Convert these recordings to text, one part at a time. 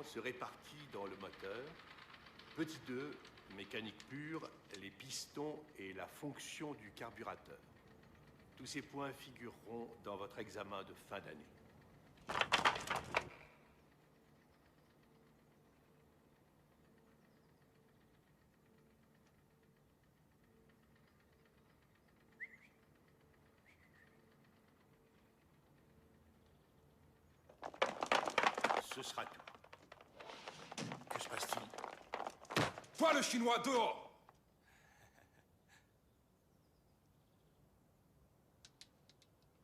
se répartit dans le moteur. Petit 2, mécanique pure, les pistons et la fonction du carburateur. Tous ces points figureront dans votre examen de fin d'année. Ce sera tout. Que se passe-t-il? Toi, le Chinois, dehors!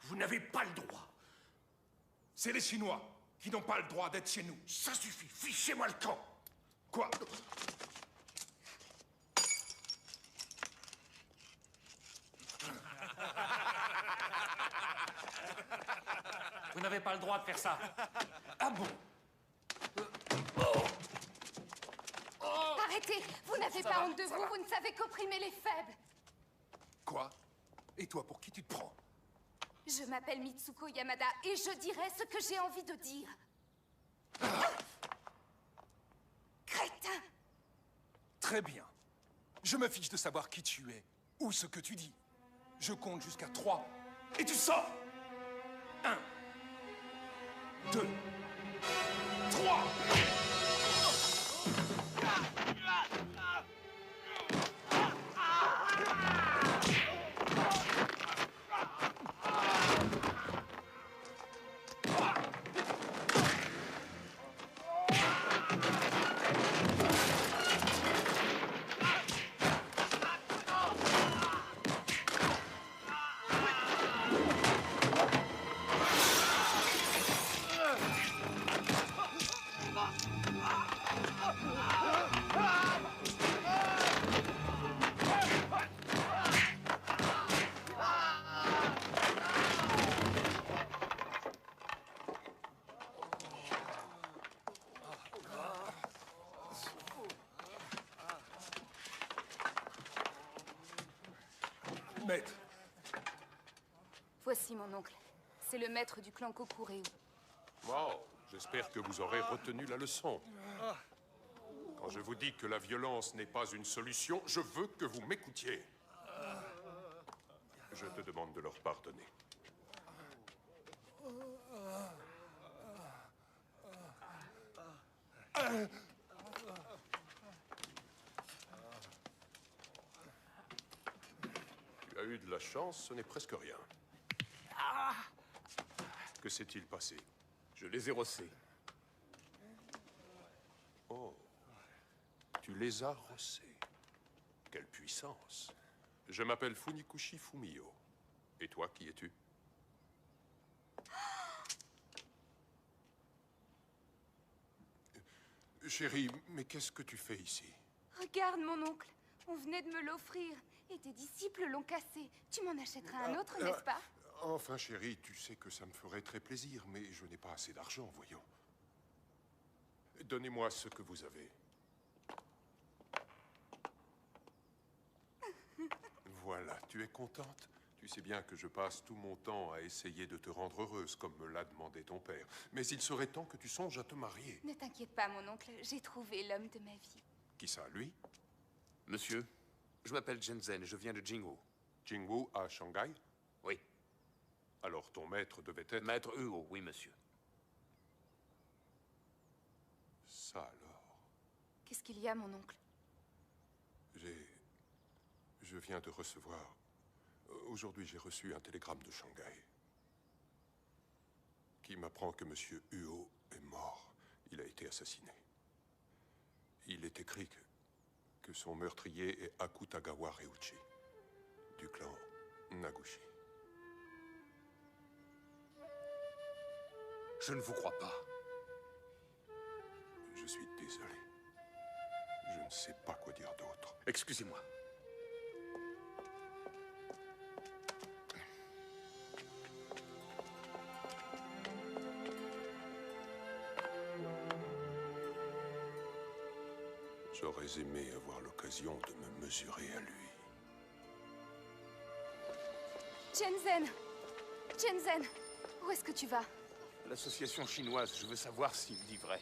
Vous n'avez pas le droit. C'est les Chinois qui n'ont pas le droit d'être chez nous. Ça suffit, fichez-moi le camp. Quoi? Vous n'avez pas le droit de faire ça. Ah bon? Arrêtez! Vous n'avez pas honte de vous, vous ne savez qu'opprimer les faibles. Quoi? Et toi, pour qui tu te prends? Je m'appelle Mitsuko Yamada et je dirai ce que j'ai envie de dire. Crétin! Très bien. Je me fiche de savoir qui tu es ou ce que tu dis. Je compte jusqu'à 3 et tu sors! 1, 2, 3! Maître, Voici mon oncle. C'est le maître du clan Kokureu. Oh, j'espère que vous aurez retenu la leçon. Quand je vous dis que la violence n'est pas une solution, je veux que vous m'écoutiez. Je te demande de leur pardonner. Tu as eu de la chance, ce n'est presque rien. Que s'est-il passé? Je les ai rossés. Oh, tu les as rossés. Quelle puissance. Je m'appelle Funikushi Fumio. Et toi, qui es-tu? Chérie, mais qu'est-ce que tu fais ici? Regarde mon oncle. On venait de me l'offrir. Et tes disciples l'ont cassé. Tu m'en achèteras un autre, n'est-ce pas? Enfin, chérie, tu sais que ça me ferait très plaisir, mais je n'ai pas assez d'argent, voyons. Donnez-moi ce que vous avez. Voilà, tu es contente? Tu sais bien que je passe tout mon temps à essayer de te rendre heureuse, comme me l'a demandé ton père. Mais il serait temps que tu songes à te marier. Ne t'inquiète pas, mon oncle. J'ai trouvé l'homme de ma vie. Qui ça, lui? Monsieur, je m'appelle Jensen et je viens de Jingwu. Jingwu à Shanghai? Oui. Alors ton maître devait être... Maître Hugo, oui, monsieur. Ça alors... Qu'est-ce qu'il y a, mon oncle? Je viens de recevoir... Aujourd'hui, j'ai reçu un télégramme de Shanghai qui m'apprend que Monsieur Huo est mort. Il a été assassiné. Il est écrit que son meurtrier est Akutagawa Ryuichi, du clan Nagushi. Je ne vous crois pas. Je suis désolé. Je ne sais pas quoi dire d'autre. Excusez-moi. J'aurais aimé avoir l'occasion de me mesurer à lui. Jensen! Jensen! Où est-ce que tu vas? L'association chinoise, je veux savoir s'il dit vrai.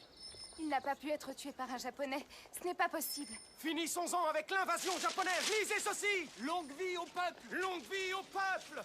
Il n'a pas pu être tué par un Japonais. Ce n'est pas possible. Finissons-en avec l'invasion japonaise. Lisez ceci. Longue vie au peuple. Longue vie au peuple.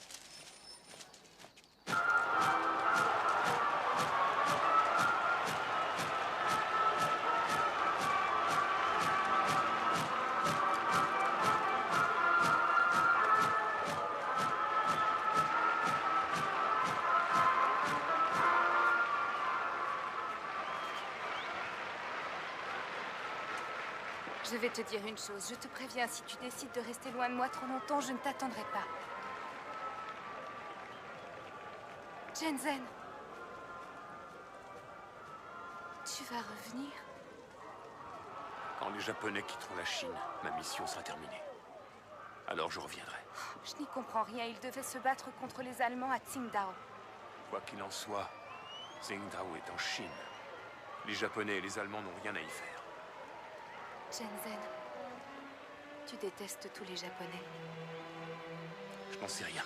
Je vais te dire une chose. Je te préviens, si tu décides de rester loin de moi trop longtemps, je ne t'attendrai pas. Shenzhen. Tu vas revenir? Quand les Japonais quitteront la Chine, ma mission sera terminée. Alors je reviendrai. Je n'y comprends rien. Ils devaient se battre contre les Allemands à Tsingtao. Quoi qu'il en soit, Tsingtao est en Chine. Les Japonais et les Allemands n'ont rien à y faire. Shenzhen, tu détestes tous les Japonais. Je n'en sais rien.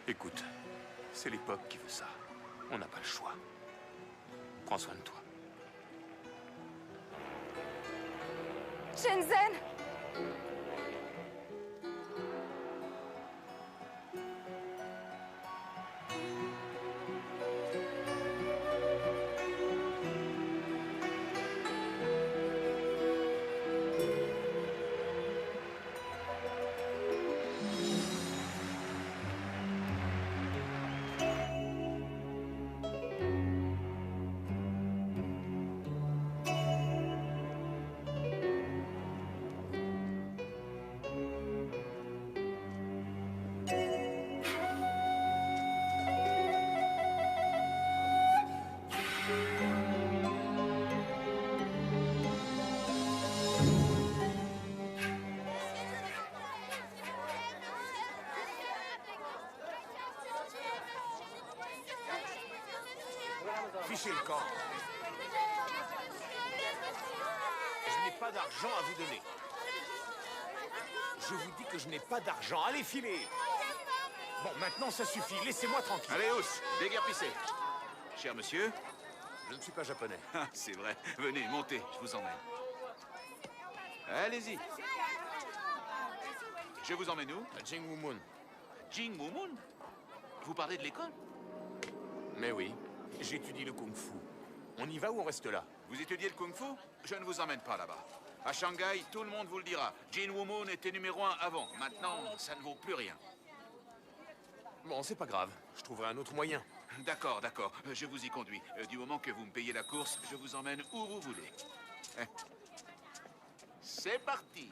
Écoute, c'est l'époque qui veut ça. On n'a pas le choix. Prends soin de toi. Shenzhen! Fichez le camp. Je n'ai pas d'argent à vous donner. Je vous dis que je n'ai pas d'argent. Allez, filez. Bon, maintenant, ça suffit. Laissez-moi tranquille. Allez, hausse, déguerpissez. Cher monsieur, Je ne suis pas japonais. ah, c'est vrai. Venez, montez, je vous emmène. Allez-y. Je vous emmène où? À Jingwumun. Jingwumun? Vous parlez de l'école? Mais oui, j'étudie le kung-fu. On y va ou on reste là? Vous étudiez le kung-fu? Je ne vous emmène pas là-bas. À Shanghai, tout le monde vous le dira. Jingwumun était numéro 1 avant. Maintenant, ça ne vaut plus rien. Bon, c'est pas grave. Je trouverai un autre moyen. D'accord, d'accord. Je vous y conduis. Du moment que vous me payez la course, je vous emmène où vous voulez. C'est parti.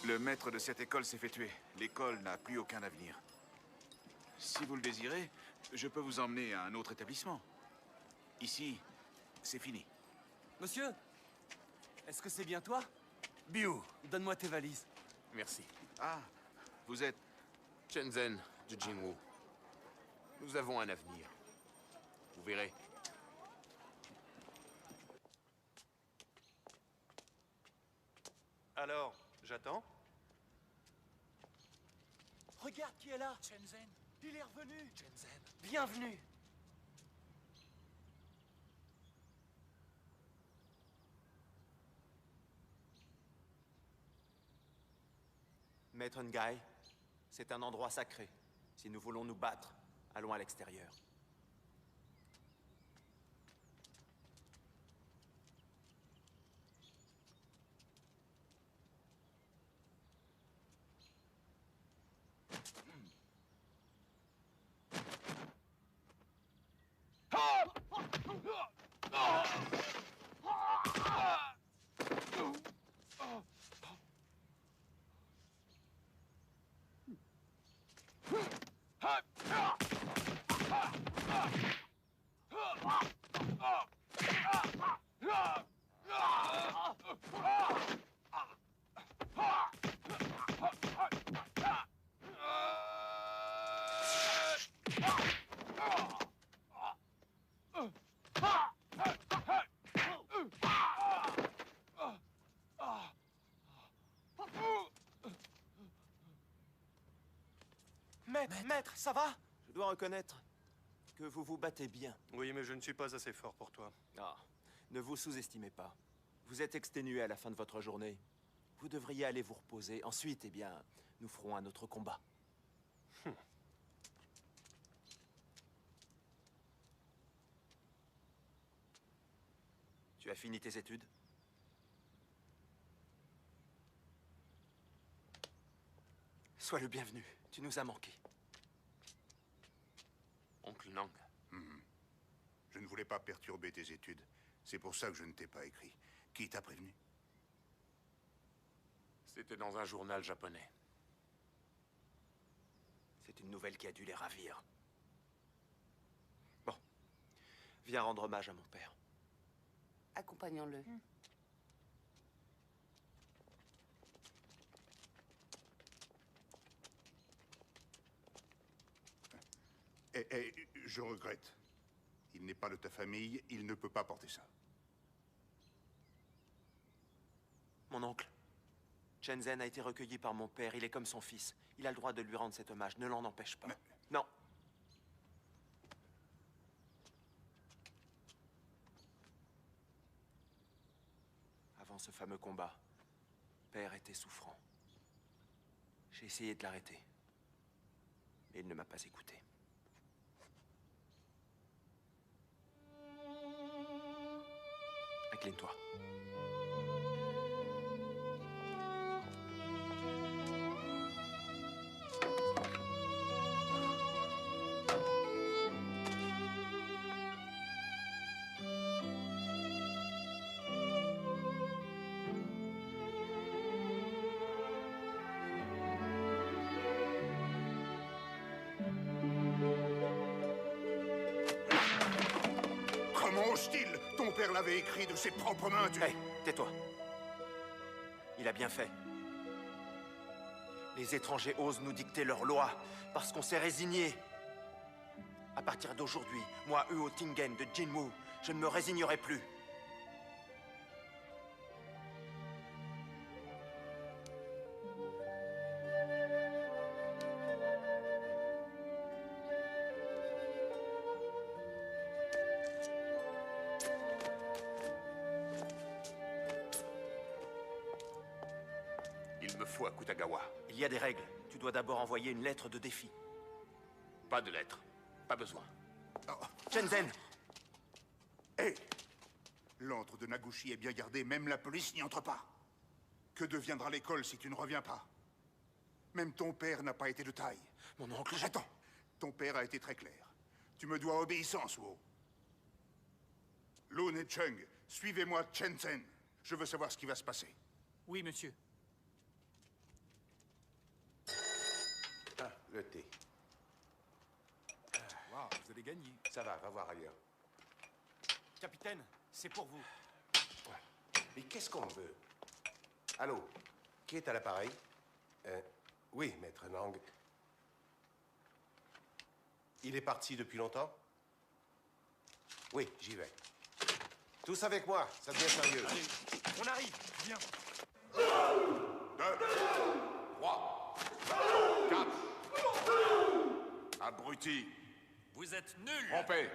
Le maître de cette école s'est fait tuer. L'école n'a plus aucun avenir. Si vous le désirez, je peux vous emmener à un autre établissement. Ici, c'est fini. Monsieur, est-ce que c'est bien toi? Biu, donne-moi tes valises. Merci. Ah, vous êtes... Shenzhen de Jingwu. Nous avons un avenir. Vous verrez. Alors, j'attends? Regarde qui est là. Shenzhen. Il est revenu. Shenzhen. Bienvenue. Maître Ngai, c'est un endroit sacré. Si nous voulons nous battre, allons à l'extérieur. Maître, ça va? Je dois reconnaître que vous vous battez bien. Oui, mais je ne suis pas assez fort pour toi. Ah, ne vous sous-estimez pas. Vous êtes exténué à la fin de votre journée. Vous devriez aller vous reposer. Ensuite, eh bien, nous ferons un autre combat. Tu as fini tes études? Sois le bienvenu. Tu nous as manqué. Oncle Nang. Je ne voulais pas perturber tes études. C'est pour ça que je ne t'ai pas écrit. Qui t'a prévenu? C'était dans un journal japonais. C'est une nouvelle qui a dû les ravir. Bon. Viens rendre hommage à mon père. Accompagnons-le. Je regrette. Il n'est pas de ta famille, il ne peut pas porter ça. Mon oncle. Shenzhen a été recueilli par mon père. Il est comme son fils. Il a le droit de lui rendre cet hommage. Ne l'en empêche pas. Non. Avant ce fameux combat, père était souffrant. J'ai essayé de l'arrêter. Mais il ne m'a pas écouté. Incline-toi. Comment ose-t-il? Ton père l'avait écrit de ses propres mains, tu... Hé, tais-toi. Il a bien fait. Les étrangers osent nous dicter leurs lois parce qu'on s'est résigné. À partir d'aujourd'hui, moi, Huo Tingen de Jinwu, je ne me résignerai plus. Il me faut Akutagawa. Il y a des règles. Tu dois d'abord envoyer une lettre de défi. Pas de lettre. Pas besoin. Shenzhen! Hé! L'antre de Nagushi est bien gardé, même la police n'y entre pas. Que deviendra l'école si tu ne reviens pas? Même ton père n'a pas été de taille. Mon oncle... Attends! Ton père a été très clair. Tu me dois obéissance, Wo. Lun et Chung, suivez-moi Shenzhen. Je veux savoir ce qui va se passer. Oui, monsieur. Ah, le thé. Waouh, vous allez gagner. Ça va voir ailleurs. Capitaine, c'est pour vous. Mais qu'est-ce qu'on veut? Allô? Qui est à l'appareil? Oui, maître Nang. Il est parti depuis longtemps? Oui, j'y vais. Tous avec moi, ça devient sérieux. Allez, on arrive. Viens. 2, 3, 4. Abruti. Vous êtes nuls. Trompé.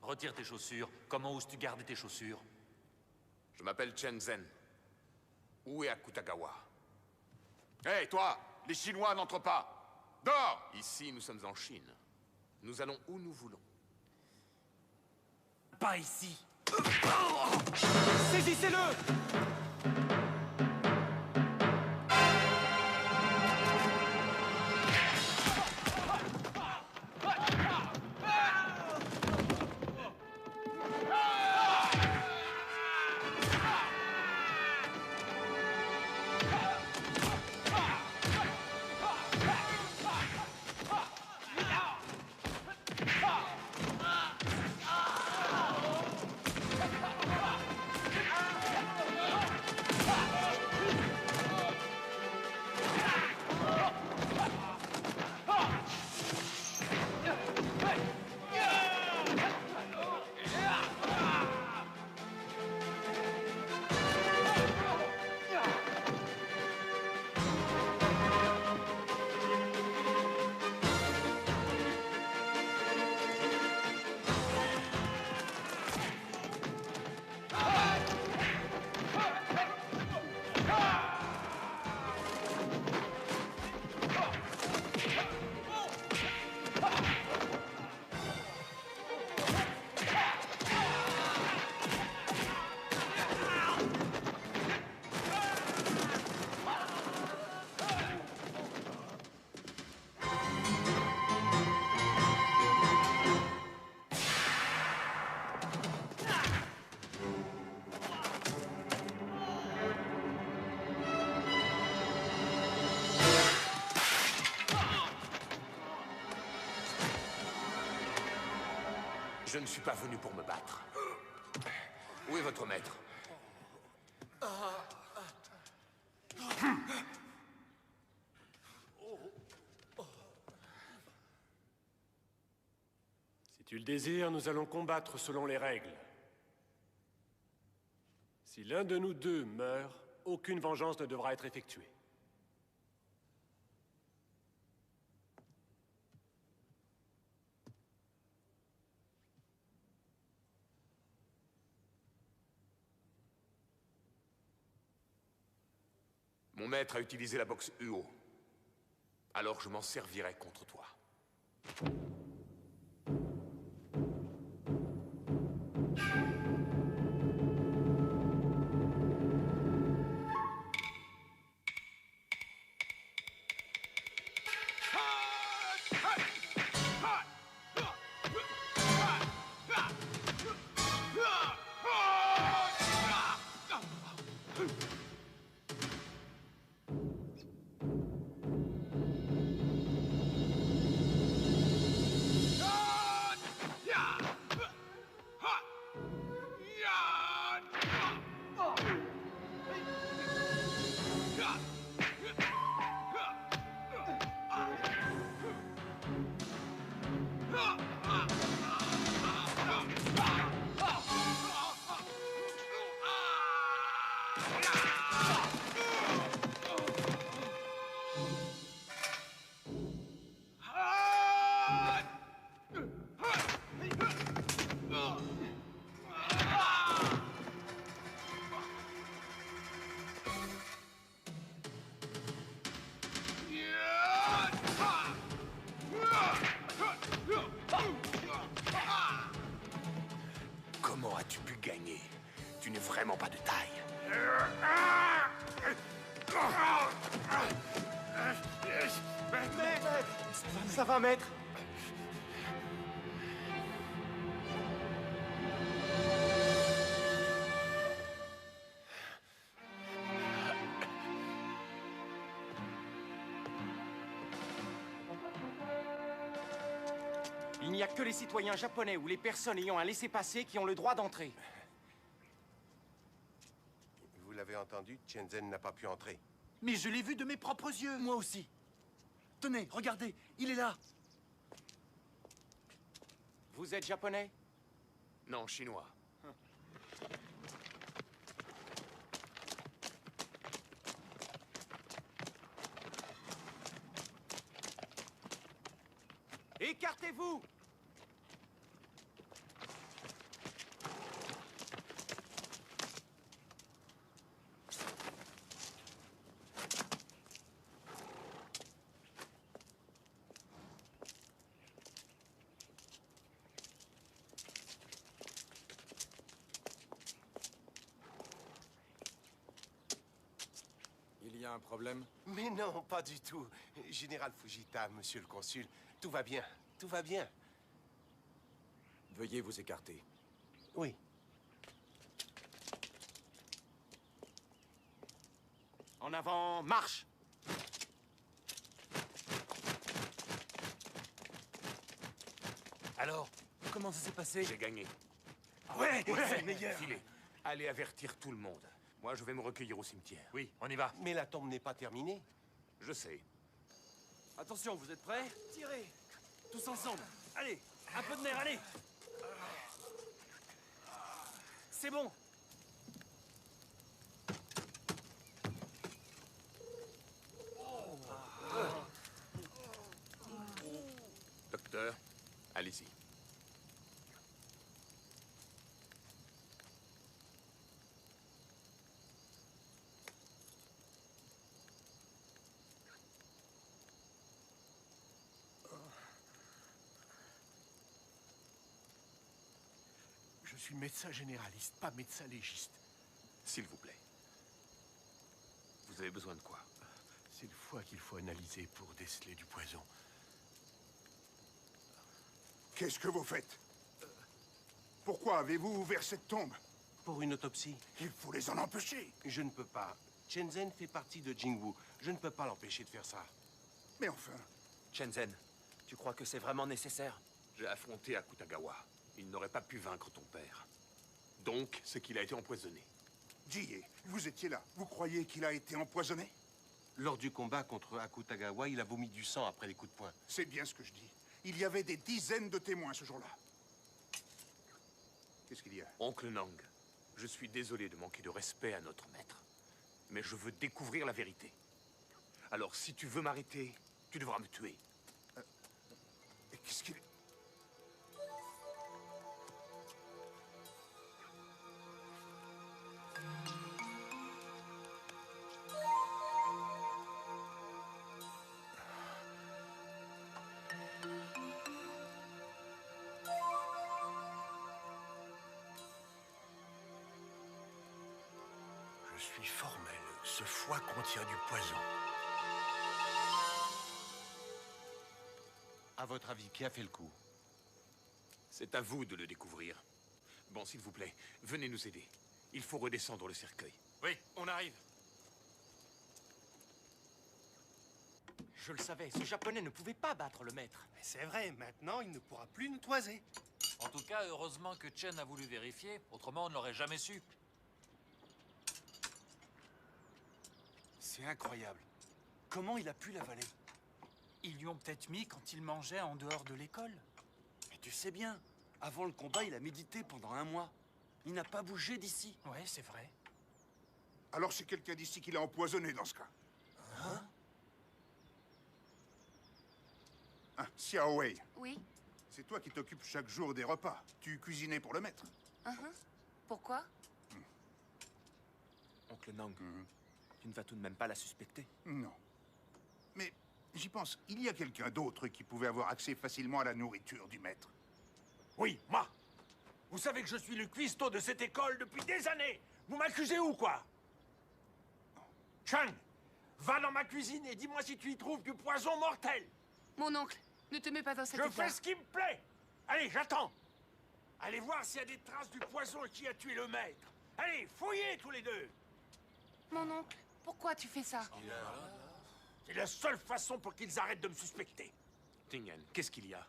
Retire tes chaussures. Comment oses-tu garder tes chaussures? Je m'appelle Shenzhen. Où est Akutagawa? Hé, toi! Les Chinois n'entrent pas! Dors! Ici, nous sommes en Chine. Nous allons où nous voulons. Pas ici. Saisissez-le! Je ne suis pas venu pour me battre. Où est votre maître? Si tu le désires, nous allons combattre selon les règles. Si l'un de nous deux meurt, aucune vengeance ne devra être effectuée. Mon maître a utilisé la boxe Uo. Alors je m'en servirai contre toi. Comment as-tu pu gagner? Tu n'es vraiment pas de taille. Ça va, maître? Il n'y a que les citoyens japonais ou les personnes ayant un laissez-passer qui ont le droit d'entrer. Vous l'avez entendu, Shenzhen n'a pas pu entrer. Mais je l'ai vu de mes propres yeux. Moi aussi. Tenez, regardez, il est là. Vous êtes japonais? Non, chinois. Écartez-vous! Il y a un problème? Mais non, pas du tout. Général Fujita, monsieur le consul, tout va bien, tout va bien. Veuillez vous écarter. Oui. En avant, marche! Alors, comment ça s'est passé? J'ai gagné. Ouais, c'est le meilleur. Filez. Allez avertir tout le monde. Moi, je vais me recueillir au cimetière. Oui, on y va. Mais la tombe n'est pas terminée. Je sais. Attention, vous êtes prêts? Tirez! Tous ensemble. Allez, un peu de nerf, allez! C'est bon! Docteur, allez-y. Je suis médecin généraliste, pas médecin légiste. S'il vous plaît. Vous avez besoin de quoi? C'est le foie qu'il faut analyser pour déceler du poison. Qu'est-ce que vous faites? Pourquoi avez-vous ouvert cette tombe? Pour une autopsie. Il faut les en empêcher. Je ne peux pas. Shenzhen fait partie de Jingwu. Je ne peux pas l'empêcher de faire ça. Mais enfin... Shenzhen, tu crois que c'est vraiment nécessaire? J'ai affronté Akutagawa. Il n'aurait pas pu vaincre ton père. Donc, c'est qu'il a été empoisonné. Jie, vous étiez là. Vous croyez qu'il a été empoisonné? Lors du combat contre Akutagawa, il a vomi du sang après les coups de poing. C'est bien ce que je dis. Il y avait des dizaines de témoins ce jour-là. Qu'est-ce qu'il y a? Oncle Nang, je suis désolé de manquer de respect à notre maître. Mais je veux découvrir la vérité. Alors, si tu veux m'arrêter, tu devras me tuer. Qu'est-ce qu'il... Je suis formel. Ce foie contient du poison. À votre avis, qui a fait le coup? C'est à vous de le découvrir. Bon, s'il vous plaît, venez nous aider. Il faut redescendre le cercueil. Oui, on arrive. Je le savais, ce japonais ne pouvait pas battre le maître. Mais c'est vrai, maintenant, il ne pourra plus nous toiser. En tout cas, heureusement que Chen a voulu vérifier, autrement on ne l'aurait jamais su. C'est incroyable. Comment il a pu l'avaler? Ils lui ont peut-être mis quand il mangeait en dehors de l'école. Mais tu sais bien, avant le combat, il a médité pendant 1 mois. Il n'a pas bougé d'ici. Ouais, c'est vrai. Alors c'est quelqu'un d'ici qui l'a empoisonné dans ce cas. Hein? Ah, Xiao Wei. Oui. C'est toi qui t'occupes chaque jour des repas. Tu cuisinais pour le maître. Pourquoi? Oncle Nang, tu ne vas tout de même pas la suspecter? Non. Mais j'y pense, il y a quelqu'un d'autre qui pouvait avoir accès facilement à la nourriture du maître. Oui, moi. Vous savez que je suis le cuistot de cette école depuis des années. Vous m'accusez ou quoi? Chang, va dans ma cuisine et dis-moi si tu y trouves du poison mortel. Mon oncle, ne te mets pas dans cette Je fais ce qui me plaît. Allez, j'attends. Allez voir s'il y a des traces du poison et qui a tué le maître. Allez, fouillez tous les deux. Mon oncle, pourquoi tu fais ça? C'est la seule façon pour qu'ils arrêtent de me suspecter. Tingen, qu'est-ce qu'il y a?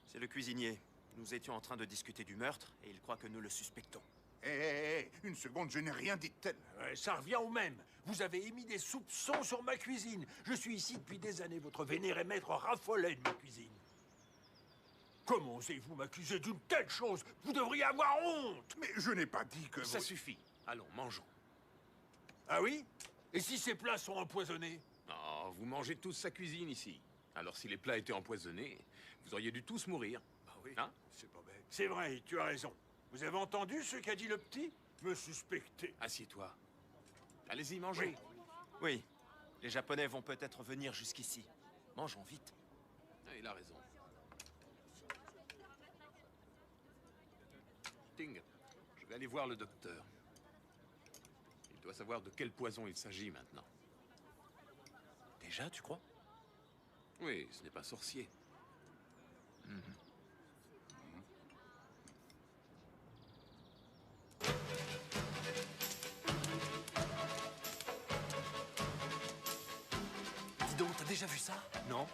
C'est le cuisinier. Nous étions en train de discuter du meurtre et il croit que nous le suspectons. Hé, une seconde, je n'ai rien dit de tel. Ça revient au même. Vous avez émis des soupçons sur ma cuisine. Je suis ici depuis des années. Votre vénéré maître raffolait de ma cuisine. Comment osez-vous m'accuser d'une telle chose? Vous devriez avoir honte. Mais je n'ai pas dit que... Ça suffit. Allons, mangeons. Ah oui? Et si ces plats sont empoisonnés? Oh, vous mangez tous sa cuisine ici. Alors si les plats étaient empoisonnés, vous auriez dû tous mourir. Ah oui, hein? C'est pas bête. C'est vrai, tu as raison. Vous avez entendu ce qu'a dit le petit? Me suspecter. Assieds-toi. Allez-y, mangez. Oui, les Japonais vont peut-être venir jusqu'ici. Mangeons vite. Ah, il a raison. Ting, je vais aller voir le docteur. Il doit savoir de quel poison il s'agit maintenant. Déjà, tu crois? Oui, ce n'est pas sorcier. Dis donc, t'as déjà vu ça? Non.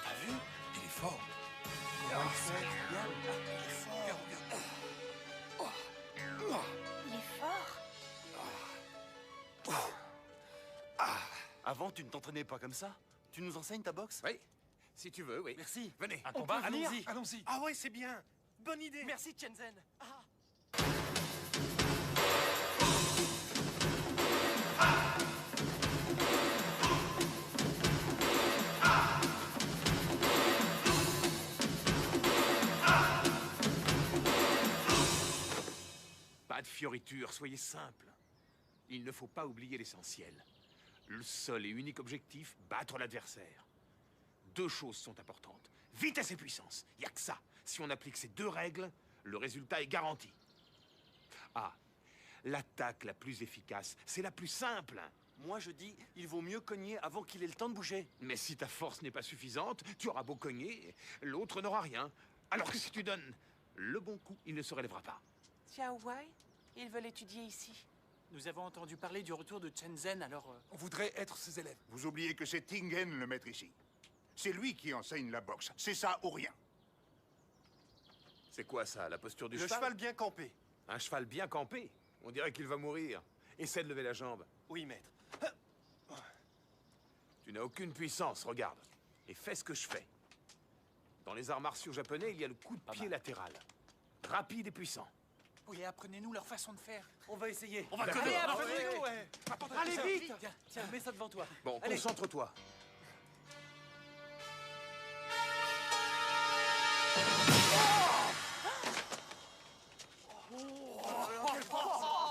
T'as vu? Il est fort. Il est fort. Avant, tu ne t'entraînais pas comme ça? Tu nous enseignes ta boxe? Oui, si tu veux, oui. Merci. Venez. Un combat? Allons-y. Allons-y. Ah ouais, c'est bien. Bonne idée. Merci, Shenzhen. Pas de fioritures, soyez simple. Il ne faut pas oublier l'essentiel. Le seul et unique objectif, battre l'adversaire. 2 choses sont importantes. Vitesse et puissance. Il n'y a que ça. Si on applique ces 2 règles, le résultat est garanti. Ah, l'attaque la plus efficace, c'est la plus simple. Moi, je dis, il vaut mieux cogner avant qu'il ait le temps de bouger. Mais si ta force n'est pas suffisante, tu auras beau cogner, l'autre n'aura rien. Alors que si tu donnes le bon coup, il ne se relèvera pas. Xiao Wei, ils veulent étudier ici. Nous avons entendu parler du retour de Chen Zhen, alors... On voudrait être ses élèves. Vous oubliez que c'est Tingen le maître ici. C'est lui qui enseigne la boxe. C'est ça ou rien. C'est quoi ça, la posture du Le cheval bien campé. Un cheval bien campé? On dirait qu'il va mourir. Essaie de lever la jambe. Oui, maître. Tu n'as aucune puissance, regarde. Et fais ce que je fais. Dans les arts martiaux japonais, il y a le coup de pied latéral. Rapide et puissant. Oui, apprenez-nous leur façon de faire. On va essayer. On va Allez, que apprenez-nous, ouais. Allez, vite. Tiens, mets ça devant toi. Bon, Allez. concentre-toi.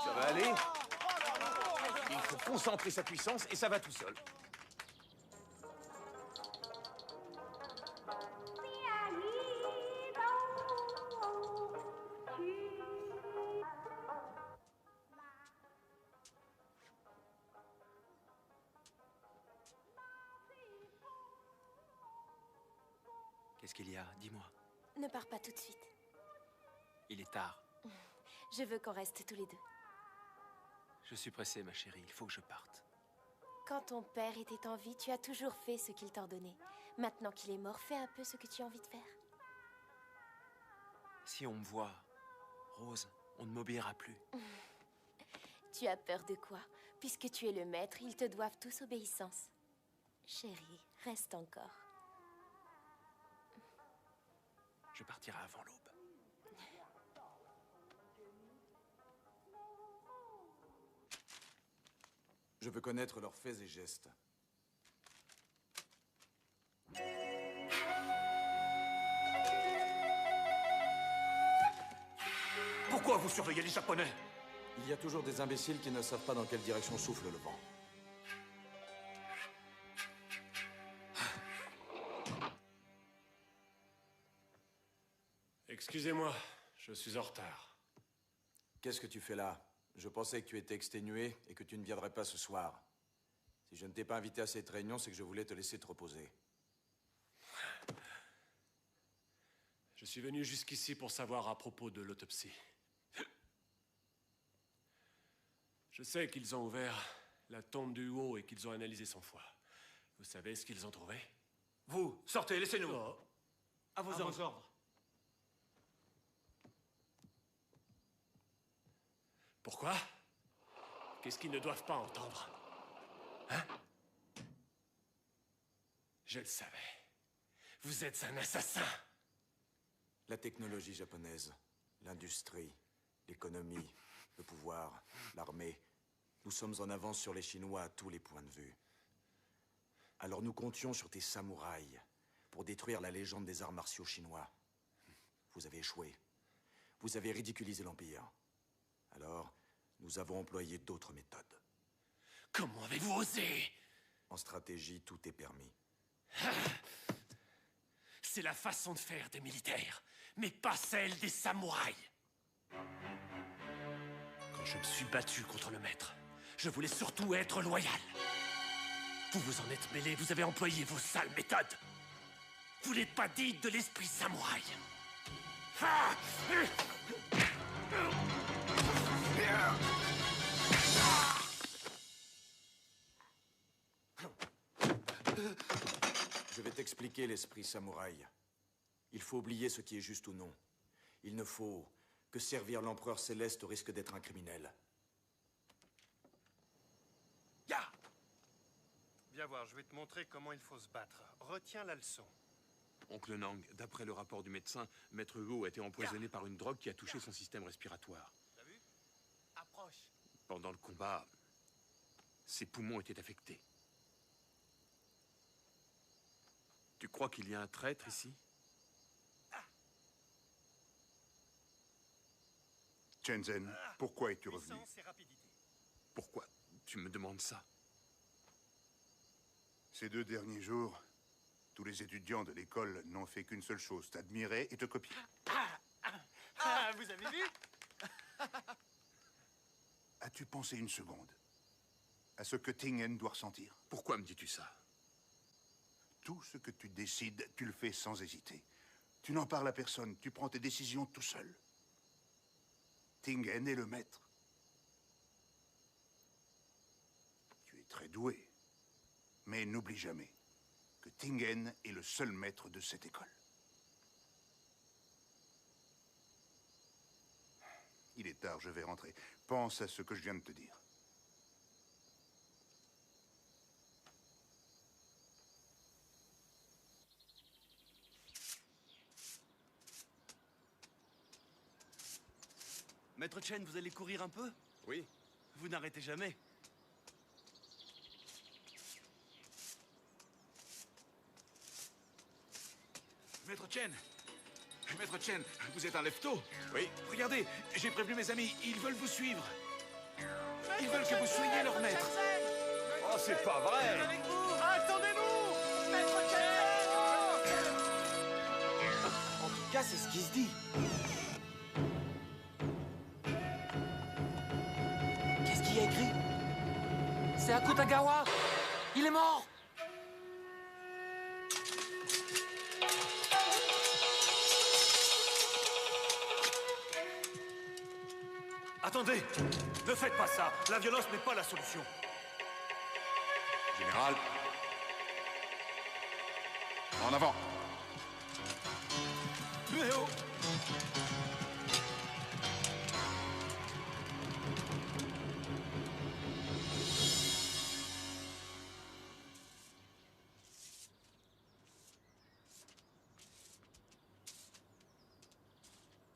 Ça va aller? Il faut concentrer sa puissance et ça va tout seul. Qu'est-ce qu'il y a? Dis-moi. Ne pars pas tout de suite. Il est tard. Je veux qu'on reste tous les deux. Je suis pressé, ma chérie. Il faut que je parte. Quand ton père était en vie, tu as toujours fait ce qu'il t'ordonnait. Maintenant qu'il est mort, fais un peu ce que tu as envie de faire. Si on me voit, Rose, on ne m'obéira plus. Tu as peur de quoi? Puisque tu es le maître, ils te doivent tous obéissance. Chérie, reste encore. Je partirai avant l'aube. Je veux connaître leurs faits et gestes. Pourquoi vous surveillez les Japonais? Il y a toujours des imbéciles qui ne savent pas dans quelle direction souffle le vent. Excusez-moi, je suis en retard. Qu'est-ce que tu fais là? Je pensais que tu étais exténué et que tu ne viendrais pas ce soir. Si je ne t'ai pas invité à cette réunion, c'est que je voulais te laisser te reposer. Je suis venu jusqu'ici pour savoir à propos de l'autopsie. Je sais qu'ils ont ouvert la tombe du Huo et qu'ils ont analysé son foie. Vous savez ce qu'ils ont trouvé? Vous, sortez, laissez-nous. À vos ordres. Pourquoi? Qu'est-ce qu'ils ne doivent pas entendre? Hein? Je le savais. Vous êtes un assassin. La technologie japonaise, l'industrie, l'économie, le pouvoir, l'armée. Nous sommes en avance sur les Chinois à tous les points de vue. Alors nous comptions sur tes samouraïs pour détruire la légende des arts martiaux chinois. Vous avez échoué. Vous avez ridiculisé l'Empire. Alors, nous avons employé d'autres méthodes. Comment avez-vous osé? En stratégie, tout est permis. C'est la façon de faire des militaires, mais pas celle des samouraïs. Quand je me suis battu contre le maître, je voulais surtout être loyal. Vous vous en êtes mêlé, vous avez employé vos sales méthodes. Vous n'êtes pas digne de l'esprit samouraï. Ah! Je vais t'expliquer l'esprit samouraï. Il faut oublier ce qui est juste ou non. Il ne faut que servir l'empereur céleste au risque d'être un criminel. Ya! Viens voir, je vais te montrer comment il faut se battre. Retiens la leçon. Oncle Nang, d'après le rapport du médecin, Maître Huo a été empoisonné par une drogue qui a touché son système respiratoire. T'as vu? Approche. Pendant le combat, ses poumons étaient affectés. Tu crois qu'il y a un traître ici? Chen Zhen, pourquoi es-tu revenu? Pourquoi tu me demandes ça? Ces 2 derniers jours, tous les étudiants de l'école n'ont fait qu'une seule chose, t'admirer et te copier. Ah, vous avez vu? As-tu pensé une seconde à ce que Tingen doit ressentir? Pourquoi me dis-tu ça? Tout ce que tu décides, tu le fais sans hésiter. Tu n'en parles à personne, tu prends tes décisions tout seul. Tingen est le maître. doué. Mais n'oublie jamais que Tingen est le seul maître de cette école. Il est tard, je vais rentrer. Pense à ce que je viens de te dire. Maître Chen, vous allez courir un peu? Oui. Vous n'arrêtez jamais. Maître Chen! Maître Chen, vous êtes un lefto? Oui. Regardez, j'ai prévenu mes amis, ils veulent vous suivre. Ils veulent que vous soyez leur maître. Oh, c'est pas vrai! Attendez-vous! Maître Chen! En tout cas, c'est ce qui se dit. Qu'est-ce qu'il y a écrit? C'est Akutagawa! Il est mort! Attendez! Ne faites pas ça! La violence n'est pas la solution. Général. En avant. Mais oh!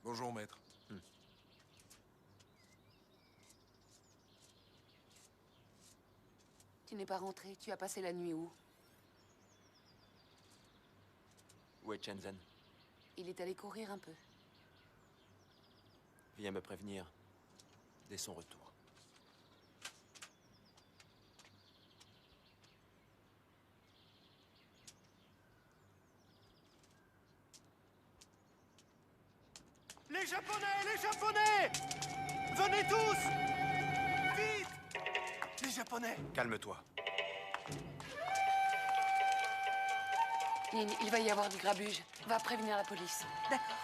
Bonjour, maître. Tu n'es pas rentré. Tu as passé la nuit où? Où est Shenzhen? Il est allé courir un peu. Viens me prévenir dès son retour. Les Japonais! Les Japonais! Venez tous! Vite! Les Japonais! Calme-toi. Nin, il va y avoir du grabuge. Va prévenir la police. D'accord.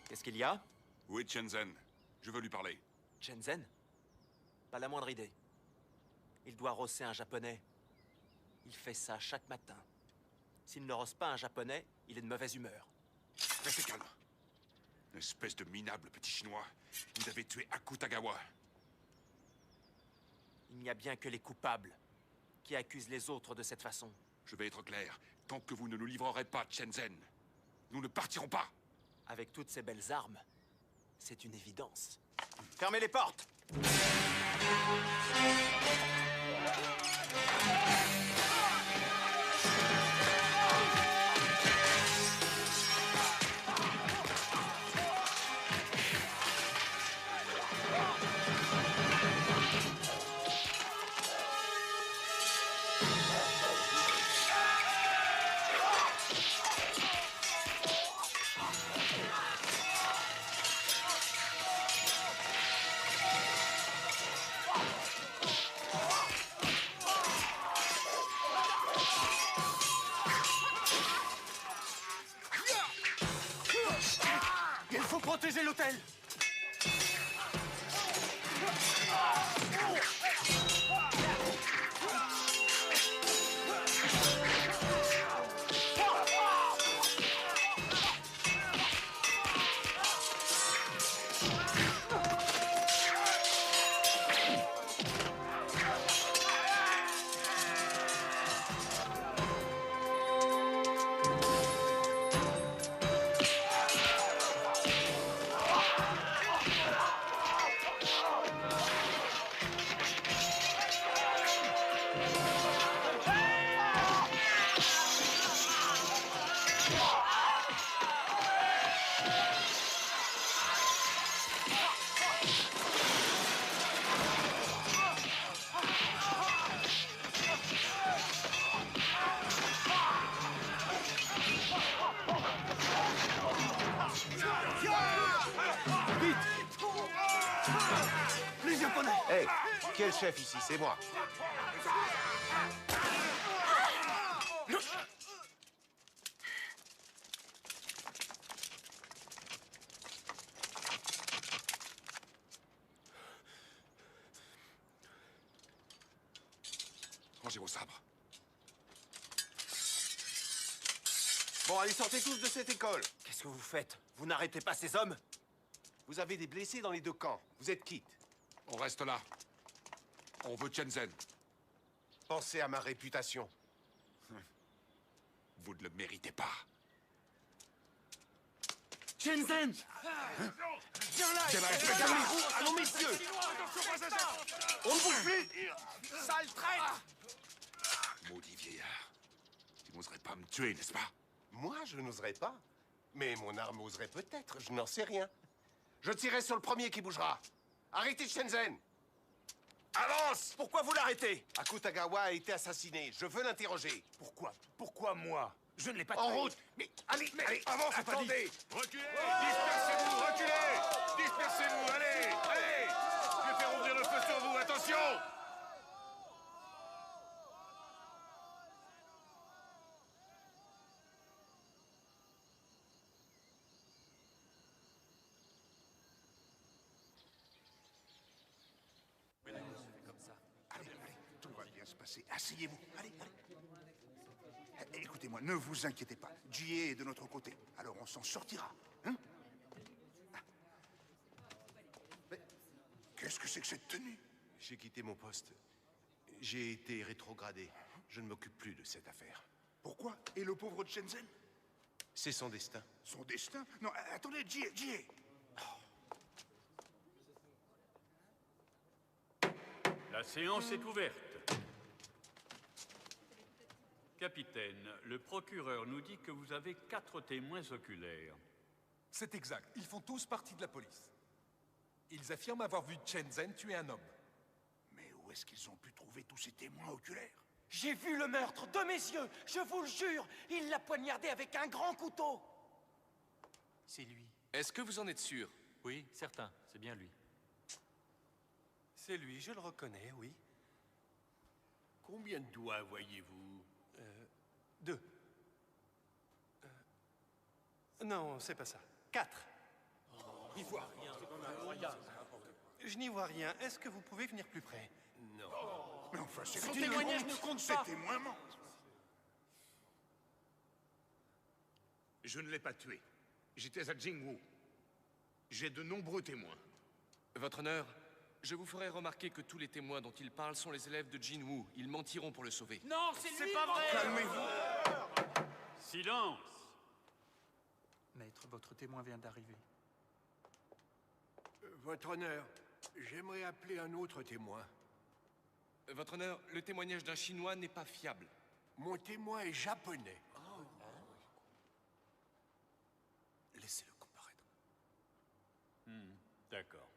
Qu'est-ce qu'il y a? Où est Shenzhen? Je veux lui parler. Shenzhen? Pas la moindre idée. Il doit rosser un japonais. Il fait ça chaque matin. S'il ne rosse pas un japonais, il est de mauvaise humeur. Restez calme. Espèce de minable petit chinois. Vous avez tué Akutagawa. Il n'y a bien que les coupables qui accusent les autres de cette façon. Je vais être clair. Tant que vous ne nous livrerez pas Shenzhen, nous ne partirons pas. Avec toutes ces belles armes, c'est une évidence. Fermez les portes! Il faut protéger l'hôtel! Les Japonais! Hey, qui est le chef ici? C'est moi. Rangez vos sabres. Bon, allez, sortez tous de cette école. Qu'est-ce que vous faites? Vous n'arrêtez pas ces hommes? Vous avez des blessés dans les deux camps. Vous êtes quittes. On reste là. On veut Shenzhen. Pensez à ma réputation. Vous ne le méritez pas. Shenzhen! Viens là, calmez-vous. Allons, messieurs. On ne bouge plus. Sale traître. Maudit vieillard. Tu n'oserais pas me tuer, n'est-ce pas? Moi, je n'oserais pas. Mais mon arme oserait peut-être, je n'en sais rien. Je tirerai sur le premier qui bougera. Arrêtez Shenzhen. Avance! Pourquoi vous l'arrêtez? Akutagawa a été assassiné. Je veux l'interroger. Pourquoi? Pourquoi moi? Je ne l'ai pas tué. En route! Mais allez, avance, attendez! Reculez! Dispersez-vous, reculez! Dispersez-vous, allez! Allez! Je vais faire ouvrir le feu sur vous, attention! Tout va bien se passer. Asseyez-vous. Allez. Écoutez-moi, ne vous inquiétez pas. Jie est de notre côté. Alors on s'en sortira. Hein? Mais qu'est-ce que c'est que cette tenue? J'ai quitté mon poste. J'ai été rétrogradé. Je ne m'occupe plus de cette affaire. Pourquoi? Et le pauvre de Shenzhen? C'est son destin. Son destin? Non, attendez, Jie. La séance est ouverte. Capitaine, le procureur nous dit que vous avez 4 témoins oculaires. C'est exact. Ils font tous partie de la police. Ils affirment avoir vu Shenzhen tuer un homme. Mais où est-ce qu'ils ont pu trouver tous ces témoins oculaires? J'ai vu le meurtre de mes yeux, je vous le jure. Il l'a poignardé avec un grand couteau. C'est lui. Est-ce que vous en êtes sûr? Oui, certain, c'est bien lui. C'est lui, je le reconnais, oui. Combien de doigts voyez-vous? 2. Non, c'est pas ça. 4. Il voit rien. Je n'y vois rien. Est-ce que vous pouvez venir plus près? Non. Mais enfin, c'est Son témoignage ne compte pas. Ces témoins mentent. Je ne l'ai pas tué. J'étais à Jingwu. J'ai de nombreux témoins. Votre honneur, je vous ferai remarquer que tous les témoins dont il parle sont les élèves de Jinwoo. Ils mentiront pour le sauver. Non, c'est lui. pas vrai. Calmez-vous. Silence! Maître, votre témoin vient d'arriver. Votre honneur, j'aimerais appeler un autre témoin. Votre honneur, le témoignage d'un Chinois n'est pas fiable. Mon témoin est japonais. Laissez-le comparaître. D'accord.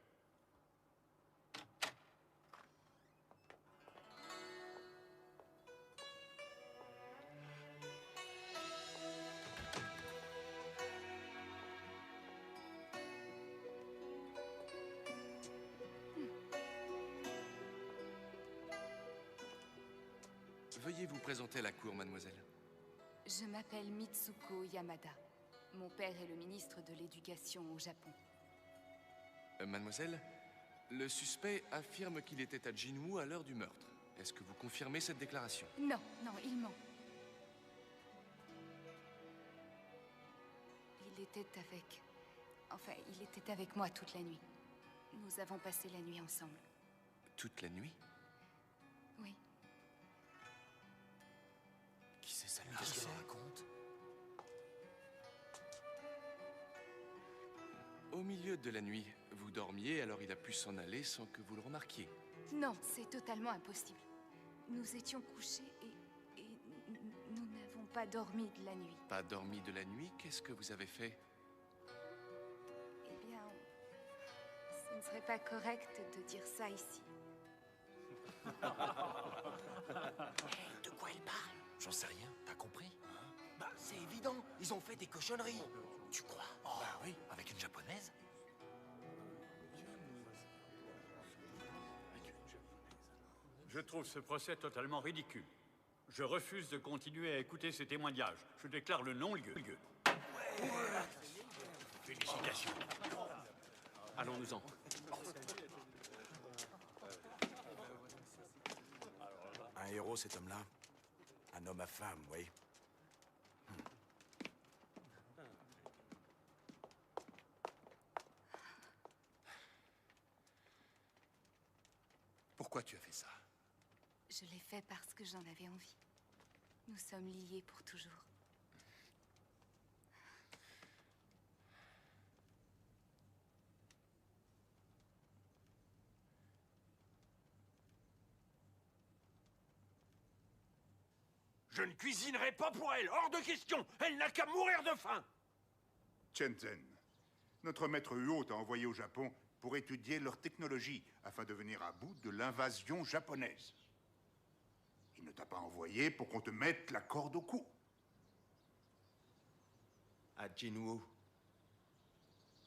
Veuillez vous présenter à la cour, mademoiselle. Je m'appelle Mitsuko Yamada. Mon père est le ministre de l'Éducation au Japon. Mademoiselle, le suspect affirme qu'il était à Jinwoo à l'heure du meurtre. Est-ce que vous confirmez cette déclaration? Non, il ment. Il était avec moi toute la nuit. Nous avons passé la nuit ensemble. Toute la nuit? Oui. Qui c'est ça? Qu'est-ce qu'elle raconte? Au milieu de la nuit, vous dormiez, alors il a pu s'en aller sans que vous le remarquiez. Non, c'est totalement impossible. Nous étions couchés et nous n'avons pas dormi de la nuit. Pas dormi de la nuit? Qu'est-ce que vous avez fait? Eh bien, ce ne serait pas correct de dire ça ici. De quoi elle parle? J'en sais rien, t'as compris? Bah, c'est évident, ils ont fait des cochonneries. Tu crois? Bah oui, avec une japonaise? Je trouve ce procès totalement ridicule. Je refuse de continuer à écouter ces témoignages. Je déclare le non-lieu. Félicitations. Allons-nous-en. héros, cet homme-là. Un homme à femme, oui. Pourquoi tu as fait ça? Je l'ai fait parce que j'en avais envie. Nous sommes liés pour toujours. Je ne cuisinerai pas pour elle, hors de question. Elle n'a qu'à mourir de faim. Shenzhen, notre maître Huo t'a envoyé au Japon pour étudier leur technologie afin de venir à bout de l'invasion japonaise. Il ne t'a pas envoyé pour qu'on te mette la corde au cou. À Jinwoo,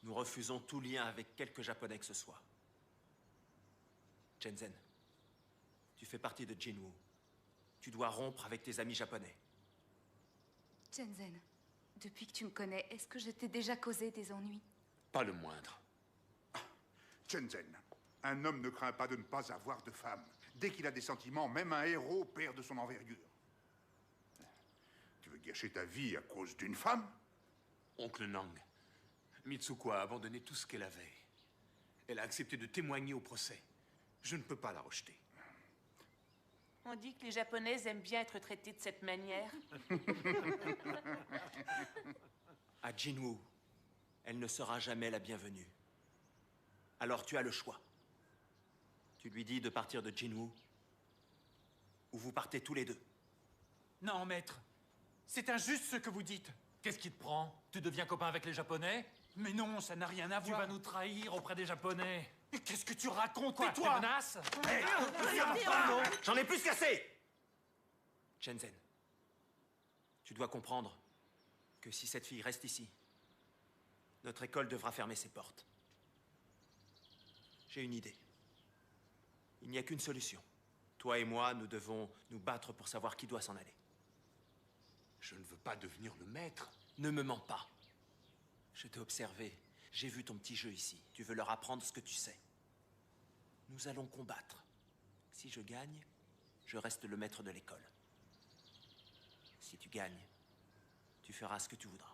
nous refusons tout lien avec quelque Japonais que ce soit. Shenzhen, tu fais partie de Jinwoo. Tu dois rompre avec tes amis japonais. Shenzhen, depuis que tu me connais, est-ce que je t'ai déjà causé des ennuis? Pas le moindre. Shenzhen, un homme ne craint pas de ne pas avoir de femme. Dès qu'il a des sentiments, même un héros perd de son envergure. Tu veux gâcher ta vie à cause d'une femme? Oncle Nang, Mitsuko a abandonné tout ce qu'elle avait. Elle a accepté de témoigner au procès. Je ne peux pas la rejeter. On dit que les Japonaises aiment bien être traitées de cette manière. À Jinwoo, elle ne sera jamais la bienvenue. Alors tu as le choix. Tu lui dis de partir de Jinwoo, ou vous partez tous les deux. Non, maître. C'est injuste ce que vous dites. Qu'est-ce qui te prend? Tu deviens copain avec les Japonais? Mais non, ça n'a rien à voir. Tu vas nous trahir auprès des Japonais. Mais qu'est-ce que tu racontes? Quoi, Tais-toi! tu menaces? J'en ai plus qu'assez! Shenzhen, tu dois comprendre que si cette fille reste ici, notre école devra fermer ses portes. J'ai une idée. Il n'y a qu'une solution. Toi et moi, nous devons nous battre pour savoir qui doit s'en aller. Je ne veux pas devenir le maître. Ne me mens pas. Je t'ai observé. J'ai vu ton petit jeu ici. Tu veux leur apprendre ce que tu sais. Nous allons combattre. Si je gagne, je reste le maître de l'école. Si tu gagnes, tu feras ce que tu voudras.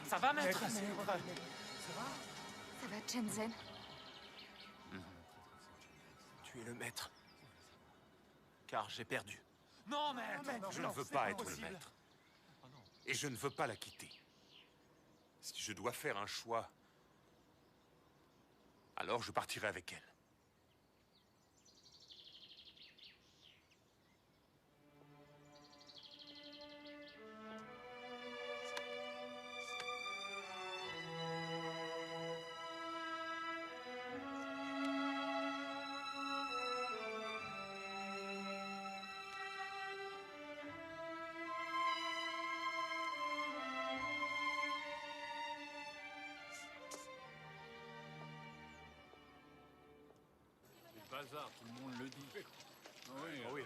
Ça va, maître? Ça va, Shenzhen? Tu es le maître. Car j'ai perdu. Non, maître! Je ne veux pas être le maître. Et je ne veux pas la quitter. Si je dois faire un choix, alors je partirai avec elle. Bazar, tout le monde le dit. Oui, oui.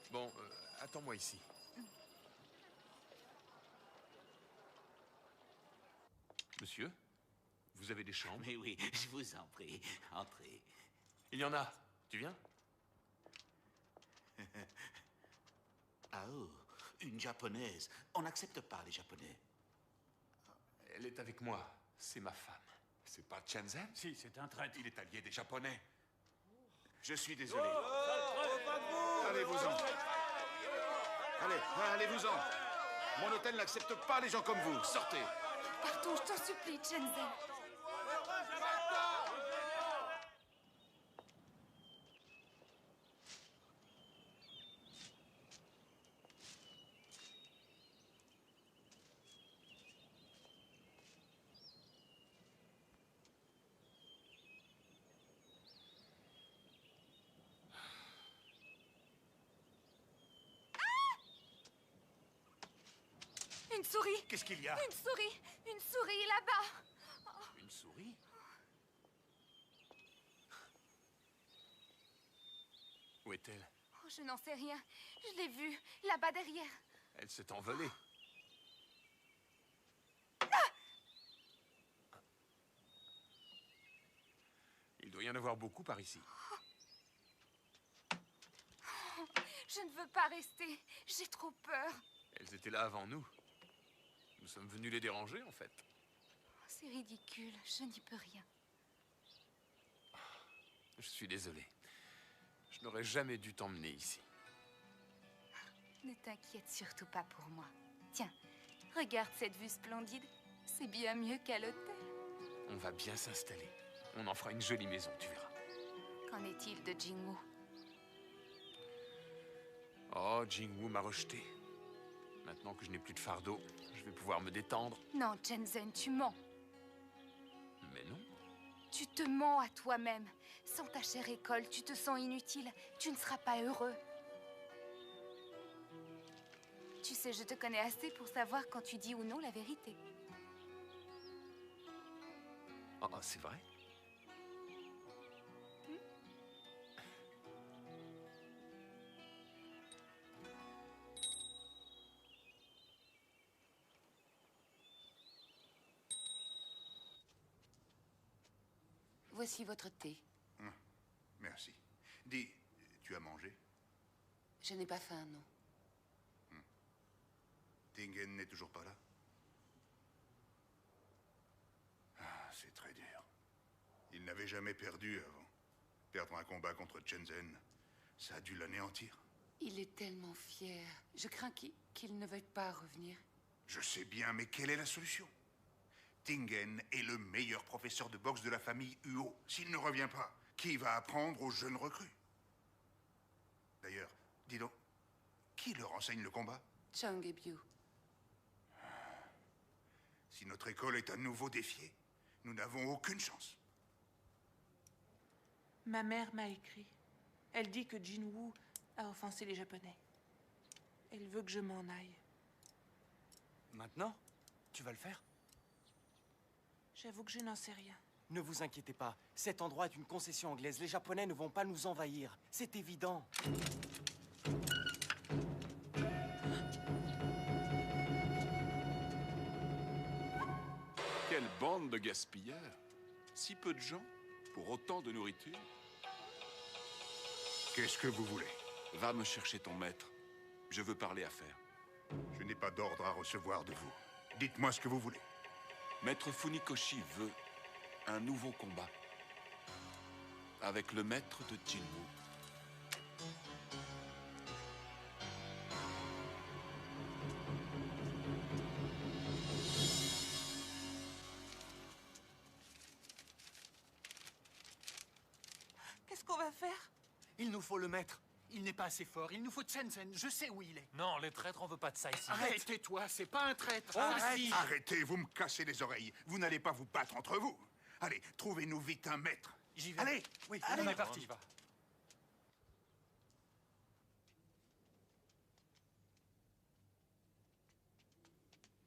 Bon, attends-moi ici. Monsieur, vous avez des chambres? Mais oui, je vous en prie, entrez. Il y en a. Tu viens? Ah oh, une japonaise. On n'accepte pas les japonais. Elle est avec moi. C'est ma femme. C'est pas Shenzhen? Si, c'est un traître. Il est allié des Japonais. Je suis désolé. Allez-vous-en. Allez-vous-en. Mon hôtel n'accepte pas les gens comme vous. Sortez. Partons, je t'en supplie, Shenzhen. Une souris! Qu'est-ce qu'il y a? Une souris là-bas! Une souris? Où est-elle? Oh, je n'en sais rien. Je l'ai vue, là-bas derrière. Elle s'est envolée. Il doit y en avoir beaucoup par ici. Oh, je ne veux pas rester. J'ai trop peur. Elles étaient là avant nous. Nous sommes venus les déranger, en fait. C'est ridicule. Je n'y peux rien. Je suis désolé. Je n'aurais jamais dû t'emmener ici. Ne t'inquiète surtout pas pour moi. Tiens, regarde cette vue splendide. C'est bien mieux qu'à l'hôtel. On va bien s'installer. On en fera une jolie maison, tu verras. Qu'en est-il de Jingwoo? Oh, Jingwoo m'a rejeté. Maintenant que je n'ai plus de fardeau, je vais pouvoir me détendre. Non, Shenzhen, tu mens. Mais non. Tu te mens à toi-même. Sans ta chère école, tu te sens inutile. Tu ne seras pas heureux. Tu sais, je te connais assez pour savoir quand tu dis ou non la vérité. Oh, c'est vrai? Voici votre thé. Merci. Dis, tu as mangé? Je n'ai pas faim, non. Tingen n'est toujours pas là? Ah, c'est très dur. Il n'avait jamais perdu avant. Perdre un combat contre Shenzhen, ça a dû l'anéantir. Il est tellement fier. Je crains qu'il ne veuille pas revenir. Je sais bien, mais quelle est la solution? Tingen est le meilleur professeur de boxe de la famille Huo. S'il ne revient pas, qui va apprendre aux jeunes recrues? D'ailleurs, dis donc, qui leur enseigne le combat? Chung et Biu. Si notre école est à nouveau défiée, nous n'avons aucune chance. Ma mère m'a écrit. Elle dit que Jinwoo a offensé les Japonais. Elle veut que je m'en aille. Maintenant? Tu vas le faire? J'avoue que je n'en sais rien. Ne vous inquiétez pas. Cet endroit est une concession anglaise. Les Japonais ne vont pas nous envahir. C'est évident. Quelle bande de gaspilleurs! Si peu de gens, pour autant de nourriture. Qu'est-ce que vous voulez? Va me chercher ton maître. Je veux parler affaires. Je n'ai pas d'ordre à recevoir de vous. Dites-moi ce que vous voulez. Maître Funikoshi veut un nouveau combat. Avec le maître de Jinwu. Qu'est-ce qu'on va faire? Il nous faut le maître. Il n'est pas assez fort. Il nous faut Shenzhen. Je sais où il est. Non, les traîtres, on veut pas de ça ici. Arrêtez-toi, c'est pas un traître. Arrêtez, vous me cassez les oreilles. Vous n'allez pas vous battre entre vous. Allez, trouvez-nous vite un maître. J'y vais. Allez, oui, allez. on est parti.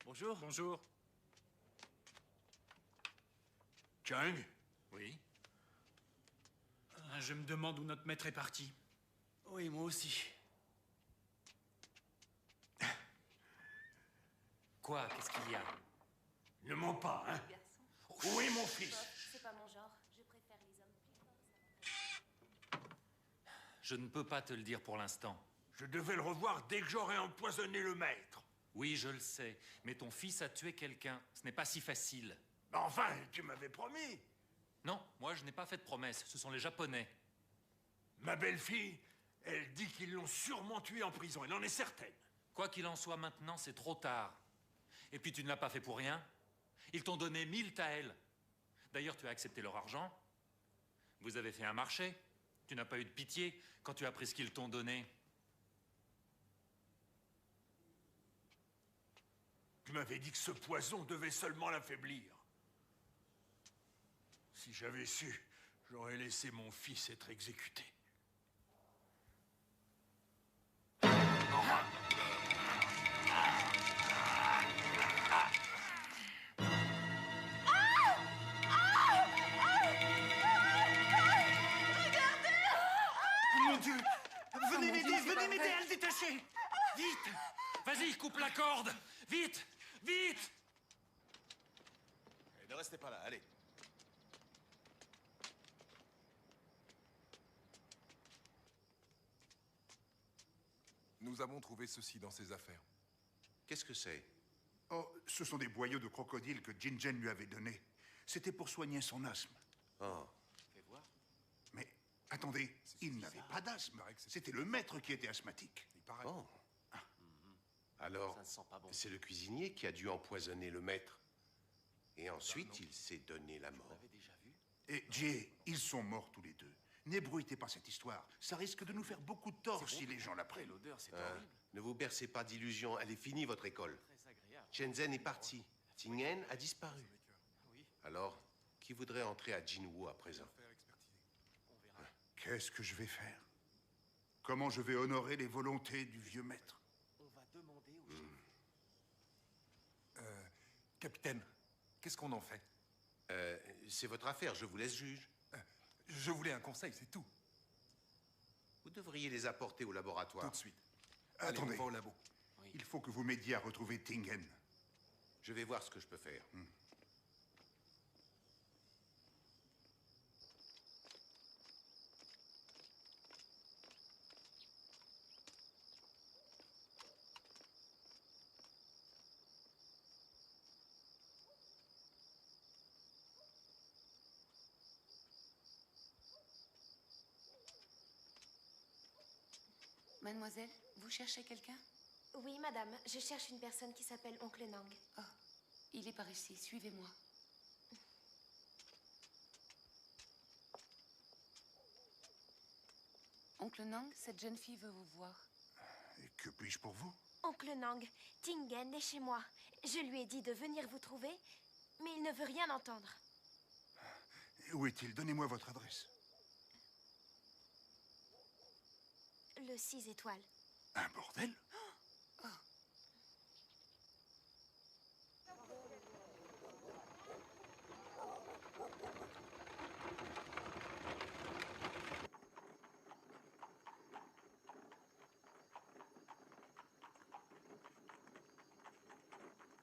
Bonjour. Bonjour. Chang? Oui. Je me demande où notre maître est parti. Oui, moi aussi. Quoi? Qu'est-ce qu'il y a? Ne mens pas, hein? Où est mon fils? C'est pas mon genre. Je préfère les hommes plus forts. Je ne peux pas te le dire pour l'instant. Je devais le revoir dès que j'aurais empoisonné le maître. Oui, je le sais. Mais ton fils a tué quelqu'un. Ce n'est pas si facile. Mais enfin, tu m'avais promis. Non, moi je n'ai pas fait de promesse. Ce sont les Japonais. Ma belle-fille, elle dit qu'ils l'ont sûrement tué en prison. Elle en est certaine. Quoi qu'il en soit maintenant, c'est trop tard. Et puis tu ne l'as pas fait pour rien. Ils t'ont donné 1000 taels. D'ailleurs, tu as accepté leur argent. Vous avez fait un marché. Tu n'as pas eu de pitié quand tu as pris ce qu'ils t'ont donné. Tu m'avais dit que ce poison devait seulement l'affaiblir. Si j'avais su, j'aurais laissé mon fils être exécuté. Mon Dieu! Venez m'aider, venez m'aider à le détacher! Vite! Vas-y, coupe la corde! Vite! Vite! Ne restez pas là, allez. Nous avons trouvé ceci dans ses affaires. Qu'est-ce que c'est? Oh, ce sont des boyaux de crocodile que Jinjen lui avait donnés. C'était pour soigner son asthme. Oh. Mais attendez, il n'avait pas d'asthme. C'était le maître qui était asthmatique. Oh. Alors, c'est le cuisinier qui a dû empoisonner le maître. Et ensuite, il s'est donné la mort. Et Jay, ils sont morts tous les deux. N'ébruitez pas cette histoire. Ça risque de nous faire beaucoup de tort si les gens l'apprennent. Ne vous bercez pas d'illusions. Elle est finie, votre école. Shenzhen est parti. Tingen a disparu. Alors, qui voudrait entrer à Jinwu à présent? Qu'est-ce que je vais faire? Comment je vais honorer les volontés du vieux maître? Capitaine, qu'est-ce qu'on en fait? C'est votre affaire, je vous laisse juge. Je voulais un conseil, c'est tout. Vous devriez les apporter au laboratoire. Tout de suite. Allez, Attendez. on va au labo. Il faut que vous m'aidiez à retrouver Tingen. Je vais voir ce que je peux faire. Mademoiselle, vous cherchez quelqu'un? Oui, madame. Je cherche une personne qui s'appelle Oncle Nang. Oh, il est par ici. Suivez-moi. Oncle Nang, cette jeune fille veut vous voir. Et que puis-je pour vous? Oncle Nang, Tingen est chez moi. Je lui ai dit de venir vous trouver, mais il ne veut rien entendre. Et où est-il? Donnez-moi votre adresse. Le 6 étoiles. Un bordel?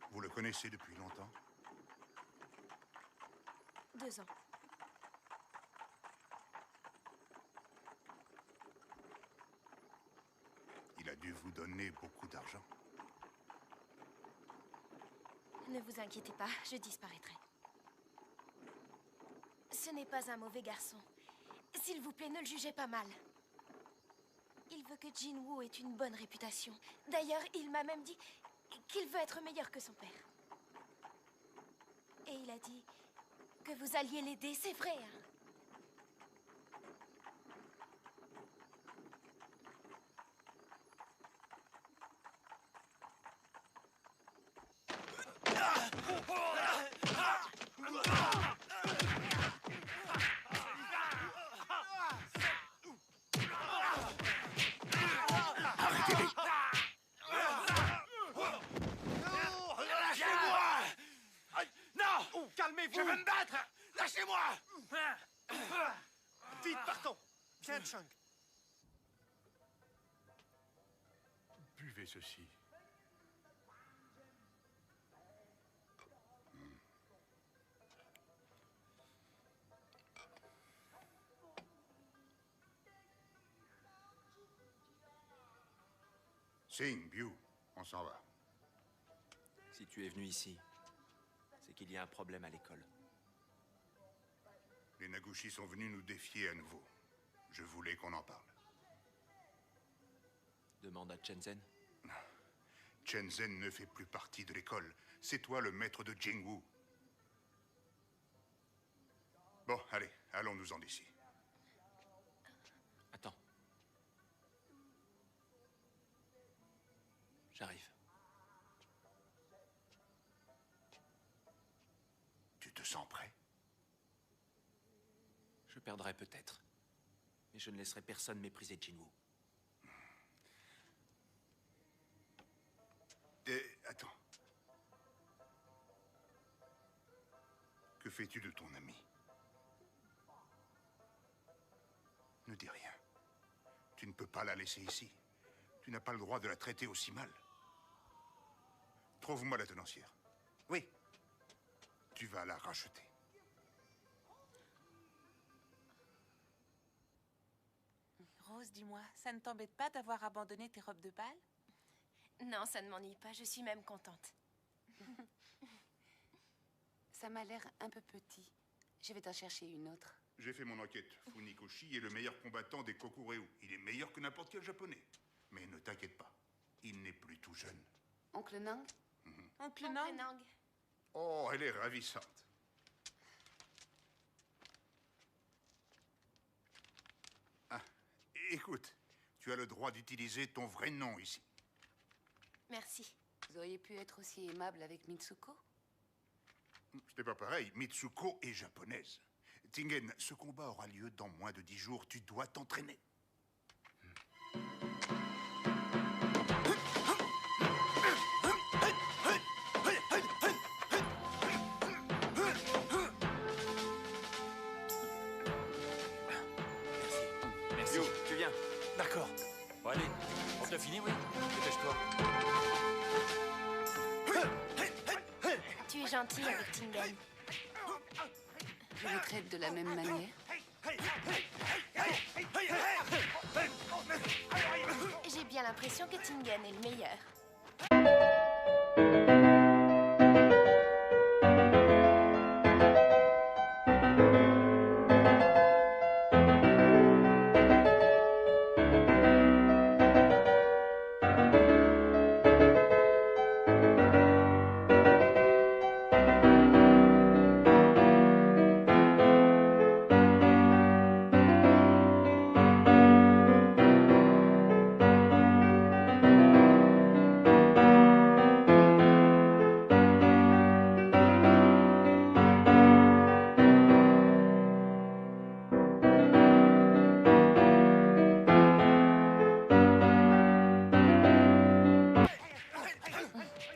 Vous le connaissez depuis longtemps? 2 ans. Il a dû vous donner gagner beaucoup d'argent. Ne vous inquiétez pas, je disparaîtrai. Ce n'est pas un mauvais garçon. S'il vous plaît, ne le jugez pas mal. Il veut que Jinwoo ait une bonne réputation. D'ailleurs, il m'a même dit qu'il veut être meilleur que son père. Et il a dit que vous alliez l'aider, c'est vrai, hein? Arrêtez-les! Lâchez-moi! Non! Calmez-vous! Je veux me battre! Lâchez-moi! Vite, partons! Viens, Chang. Buvez ceci. Sing, Biu, on s'en va. Si tu es venu ici, c'est qu'il y a un problème à l'école. Les Nagushi sont venus nous défier à nouveau. Je voulais qu'on en parle. Demande à Shenzhen. Shenzhen ne fait plus partie de l'école. C'est toi le maître de Jinwoo. Bon, allez, allons-nous-en d'ici. Attends. J'arrive. Tu te sens prêt? Je perdrai peut-être. Mais je ne laisserai personne mépriser Jinwoo. Attends. Que fais-tu de ton ami? Ne dis rien. Tu ne peux pas la laisser ici. Tu n'as pas le droit de la traiter aussi mal. Trouve-moi la tenancière. Oui. Tu vas la racheter. Rose, dis-moi, ça ne t'embête pas d'avoir abandonné tes robes de bal? Non, ça ne m'ennuie pas, je suis même contente. Ça m'a l'air un peu petit. Je vais t'en chercher une autre. J'ai fait mon enquête. Funikoshi est le meilleur combattant des Kokureu. Il est meilleur que n'importe quel japonais. Mais ne t'inquiète pas, il n'est plus tout jeune. Oncle Nang? Oncle Nang? Oh, elle est ravissante. Ah, écoute, tu as le droit d'utiliser ton vrai nom ici. Merci. Vous auriez pu être aussi aimable avec Mitsuko? Ce n'est pas pareil. Mitsuko est japonaise. Tingen, ce combat aura lieu dans moins de 10 jours. Tu dois t'entraîner. Merci. Tu viens? D'accord. Bon, allez, on a fini, oui? Dépêche-toi. Tu es gentil avec Tingen. Je le traite de la même manière. J'ai bien l'impression que Tingen est le meilleur.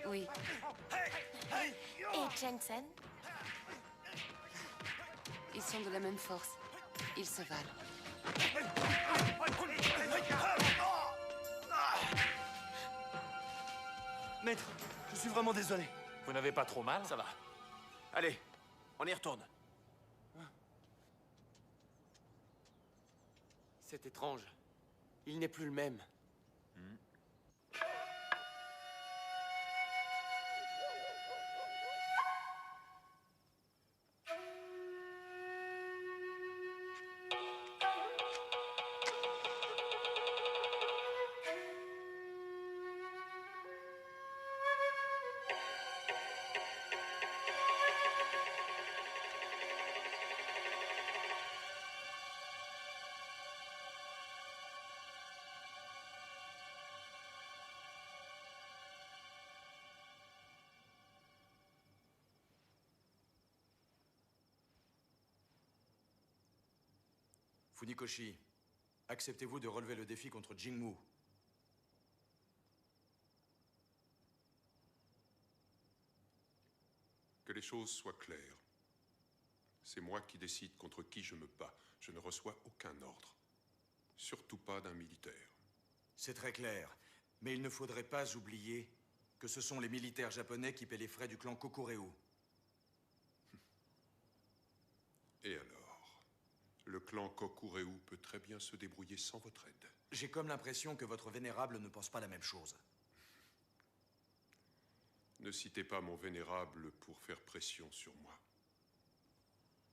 Oui. Et Jensen? Ils sont de la même force. Ils se valent. Maître, je suis vraiment désolé. Vous n'avez pas trop mal? Ça va. Allez, on y retourne. C'est étrange. Il n'est plus le même. Funikoshi, acceptez-vous de relever le défi contre Jingwu? Que les choses soient claires. C'est moi qui décide contre qui je me bats. Je ne reçois aucun ordre. Surtout pas d'un militaire. C'est très clair. Mais il ne faudrait pas oublier que ce sont les militaires japonais qui paient les frais du clan Kokureu. Et alors? Le clan Kokureu peut très bien se débrouiller sans votre aide. J'ai comme l'impression que votre vénérable ne pense pas la même chose. Ne citez pas mon vénérable pour faire pression sur moi.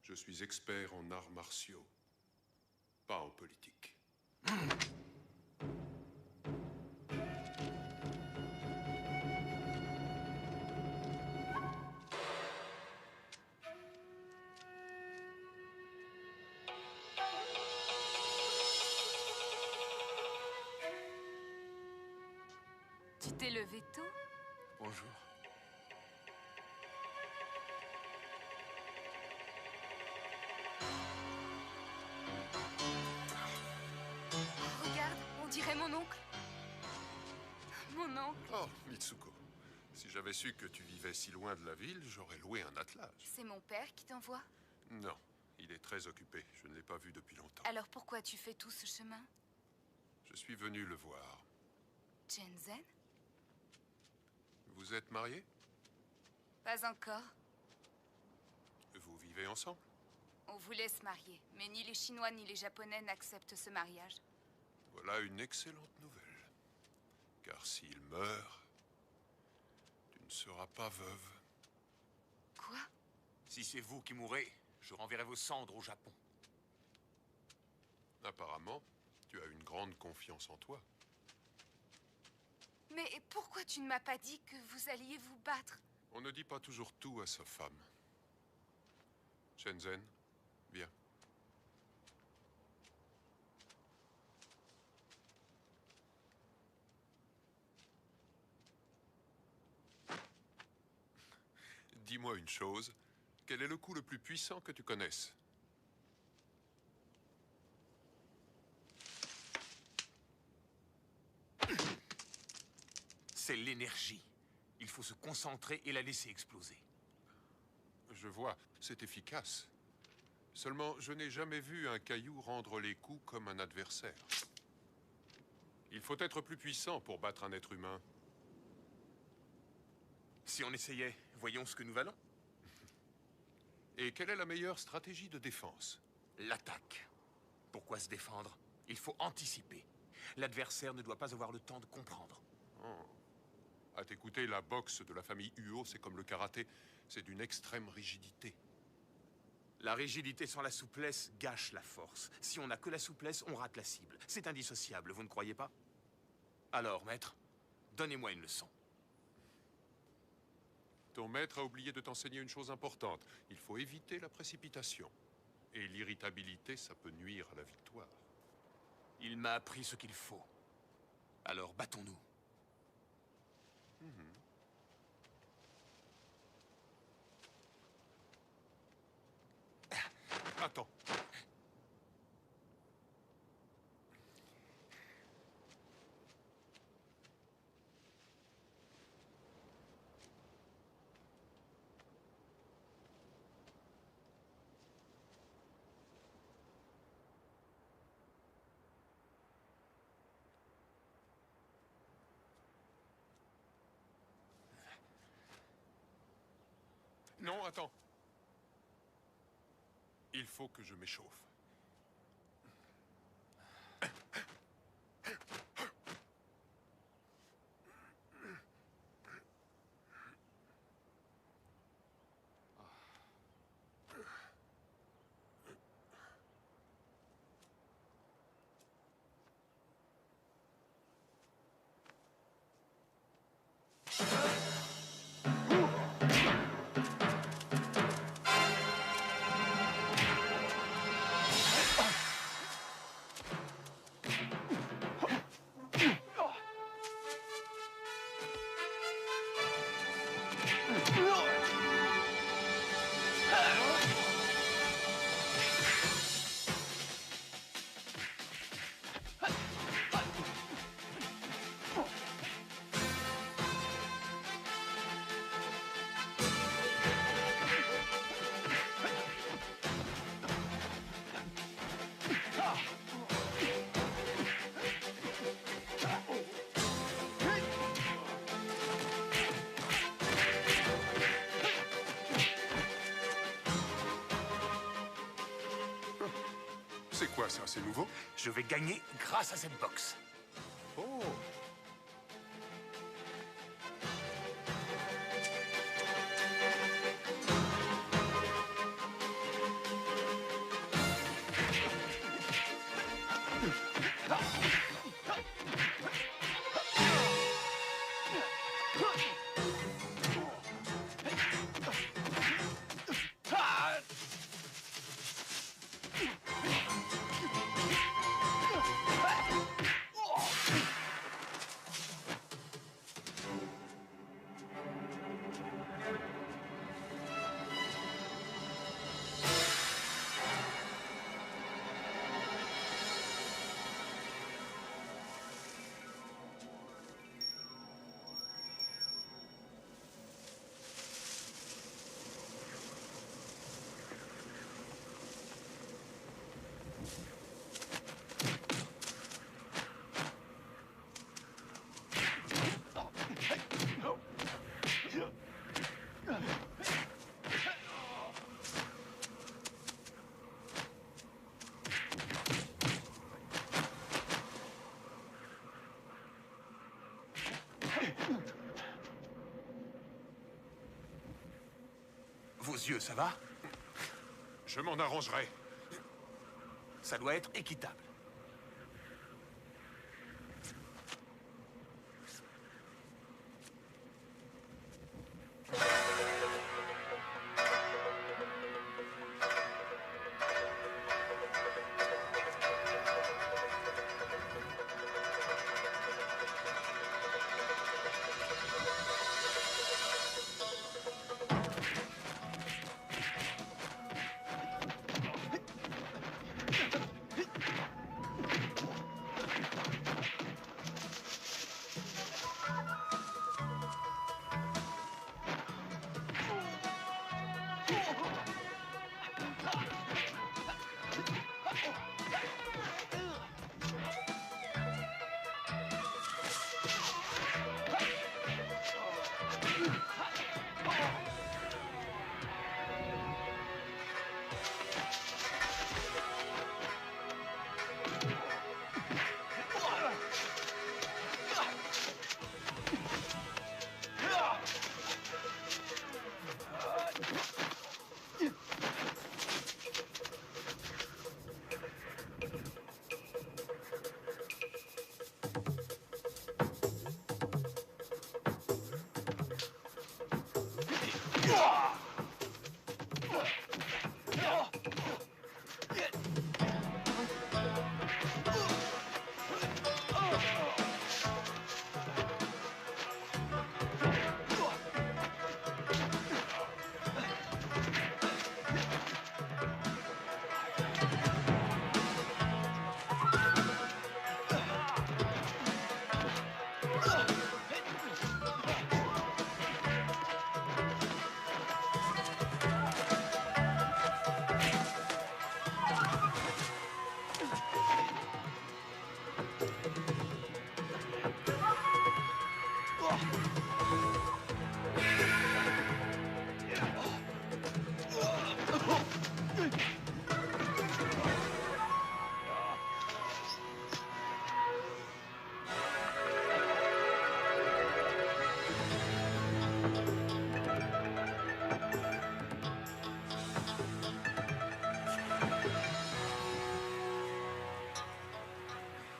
Je suis expert en arts martiaux, pas en politique. Tu t'es levé tôt? Bonjour. Regarde, on dirait mon oncle. Mon oncle. Oh, Mitsuko. Si j'avais su que tu vivais si loin de la ville, j'aurais loué un attelage. C'est mon père qui t'envoie? Non, il est très occupé. Je ne l'ai pas vu depuis longtemps. Alors pourquoi tu fais tout ce chemin? Je suis venu le voir. Shenzhen? Vous êtes mariés? Pas encore. Vous vivez ensemble? On voulait se marier, mais ni les Chinois ni les Japonais n'acceptent ce mariage. Voilà une excellente nouvelle. Car s'il meurt, tu ne seras pas veuve. Quoi? Si c'est vous qui mourrez, je renverrai vos cendres au Japon. Apparemment, tu as une grande confiance en toi. Mais pourquoi tu ne m'as pas dit que vous alliez vous battre? On ne dit pas toujours tout à sa femme. Shenzhen, viens. Dis-moi une chose. Quel est le coup le plus puissant que tu connaisses? C'est l'énergie. Il faut se concentrer et la laisser exploser. Je vois, c'est efficace. Seulement, je n'ai jamais vu un caillou rendre les coups comme un adversaire. Il faut être plus puissant pour battre un être humain. Si on essayait, voyons ce que nous valons. Et quelle est la meilleure stratégie de défense? L'attaque. Pourquoi se défendre? Il faut anticiper. L'adversaire ne doit pas avoir le temps de comprendre. Oh. À t'écouter, la boxe de la famille Uo, c'est comme le karaté. C'est d'une extrême rigidité. La rigidité sans la souplesse gâche la force. Si on n'a que la souplesse, on rate la cible. C'est indissociable, vous ne croyez pas? Alors, maître, donnez-moi une leçon. Ton maître a oublié de t'enseigner une chose importante. Il faut éviter la précipitation. Et l'irritabilité, ça peut nuire à la victoire. Il m'a appris ce qu'il faut. Alors, battons-nous. Attends. Non, attends. Il faut que je m'échauffe. quoi ça? C'est nouveau? Je vais gagner grâce à cette box. Oh! Vos yeux, ça va? Je m'en arrangerai. Ça doit être équitable.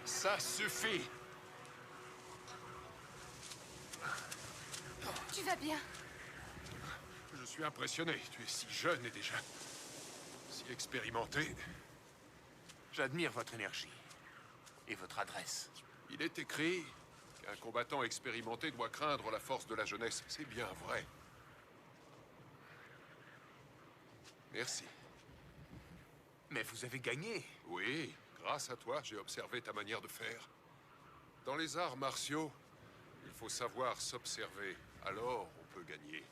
Ça suffit. Tu vas bien? Je suis impressionné. Tu es si jeune et déjà si expérimenté. J'admire votre énergie et votre adresse. Il est écrit qu'un combattant expérimenté doit craindre la force de la jeunesse. C'est bien vrai. Merci. Mais vous avez gagné. Oui, grâce à toi, j'ai observé ta manière de faire. Dans les arts martiaux, il faut savoir s'observer. Alors, on peut gagner.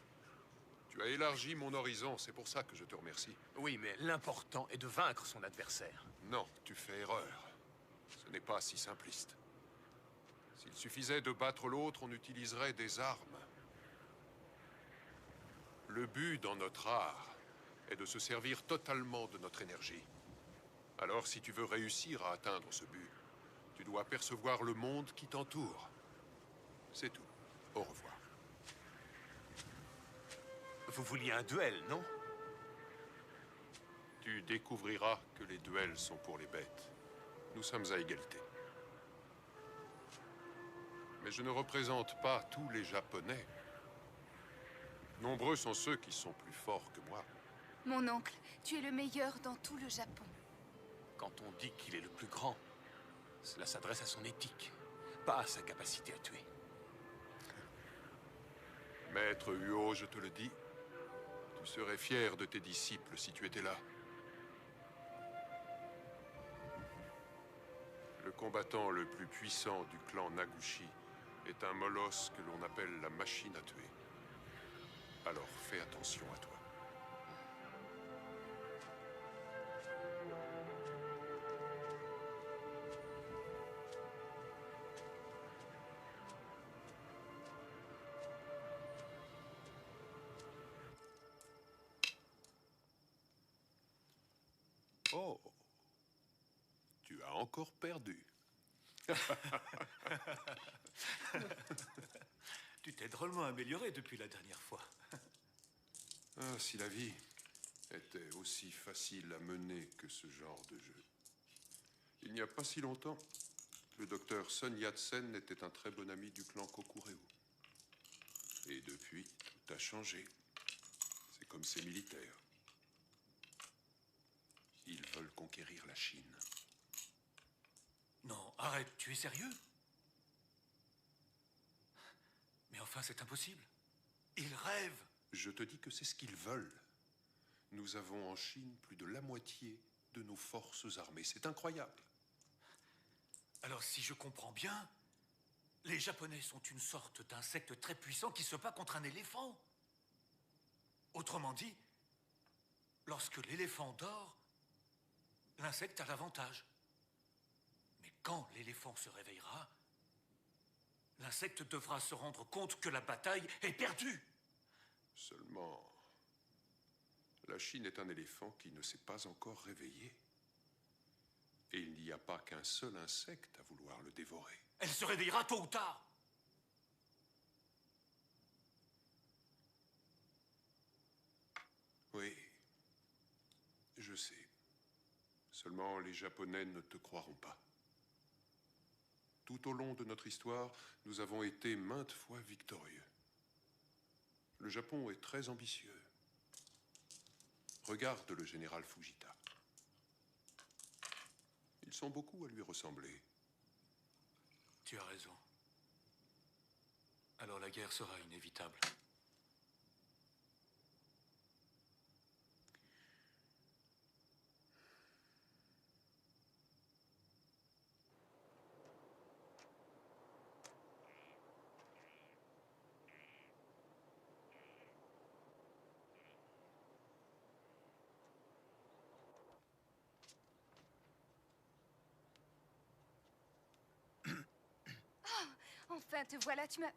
Tu as élargi mon horizon, c'est pour ça que je te remercie. Oui, mais l'important est de vaincre son adversaire. Non, tu fais erreur. Ce n'est pas si simpliste. S'il suffisait de battre l'autre, on utiliserait des armes. Le but dans notre art est de se servir totalement de notre énergie. Alors, si tu veux réussir à atteindre ce but, tu dois percevoir le monde qui t'entoure. C'est tout. Au revoir. Vous vouliez un duel, non? Tu découvriras que les duels sont pour les bêtes. Nous sommes à égalité. Mais je ne représente pas tous les Japonais. Nombreux sont ceux qui sont plus forts que moi. Mon oncle, tu es le meilleur dans tout le Japon. Quand on dit qu'il est le plus grand, cela s'adresse à son éthique, pas à sa capacité à tuer. Maître Uo, je te le dis, tu serais fier de tes disciples si tu étais là. Le combattant le plus puissant du clan Nagushi est un molosse que l'on appelle la machine à tuer. Alors fais attention à toi. Oh, tu as encore perdu. Tu t'es drôlement amélioré depuis la dernière fois. Ah, si la vie était aussi facile à mener que ce genre de jeu. Il n'y a pas si longtemps, le docteur Sun Yat-sen était un très bon ami du clan Kokureu. Et depuis, tout a changé. C'est comme ces militaires. Ils veulent conquérir la Chine. Non, arrête, tu es sérieux? Mais enfin, c'est impossible. Ils rêvent. Je te dis que c'est ce qu'ils veulent. Nous avons en Chine plus de la moitié de nos forces armées. C'est incroyable. Alors, si je comprends bien, les Japonais sont une sorte d'insecte très puissant qui se bat contre un éléphant. Autrement dit, lorsque l'éléphant dort, l'insecte a l'avantage. Mais quand l'éléphant se réveillera, l'insecte devra se rendre compte que la bataille est perdue. Seulement, la Chine est un éléphant qui ne s'est pas encore réveillé. Et il n'y a pas qu'un seul insecte à vouloir le dévorer. Elle se réveillera tôt ou tard. Oui, je sais. Seulement, les Japonais ne te croiront pas. Tout au long de notre histoire, nous avons été maintes fois victorieux. Le Japon est très ambitieux. Regarde le général Fujita. Ils sont beaucoup à lui ressembler. Tu as raison. Alors la guerre sera inévitable. Enfin, te voilà, tu m'as...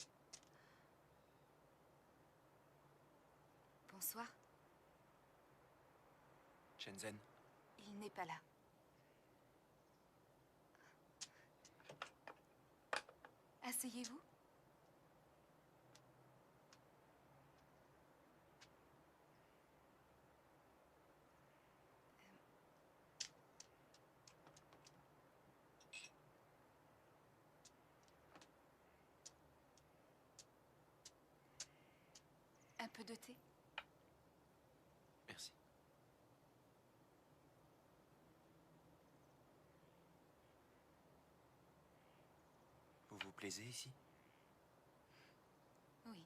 Bonsoir. Shenzhen, Il n'est pas là. Asseyez-vous. Un peu de thé? merci. Vous vous plaisez ici? Oui.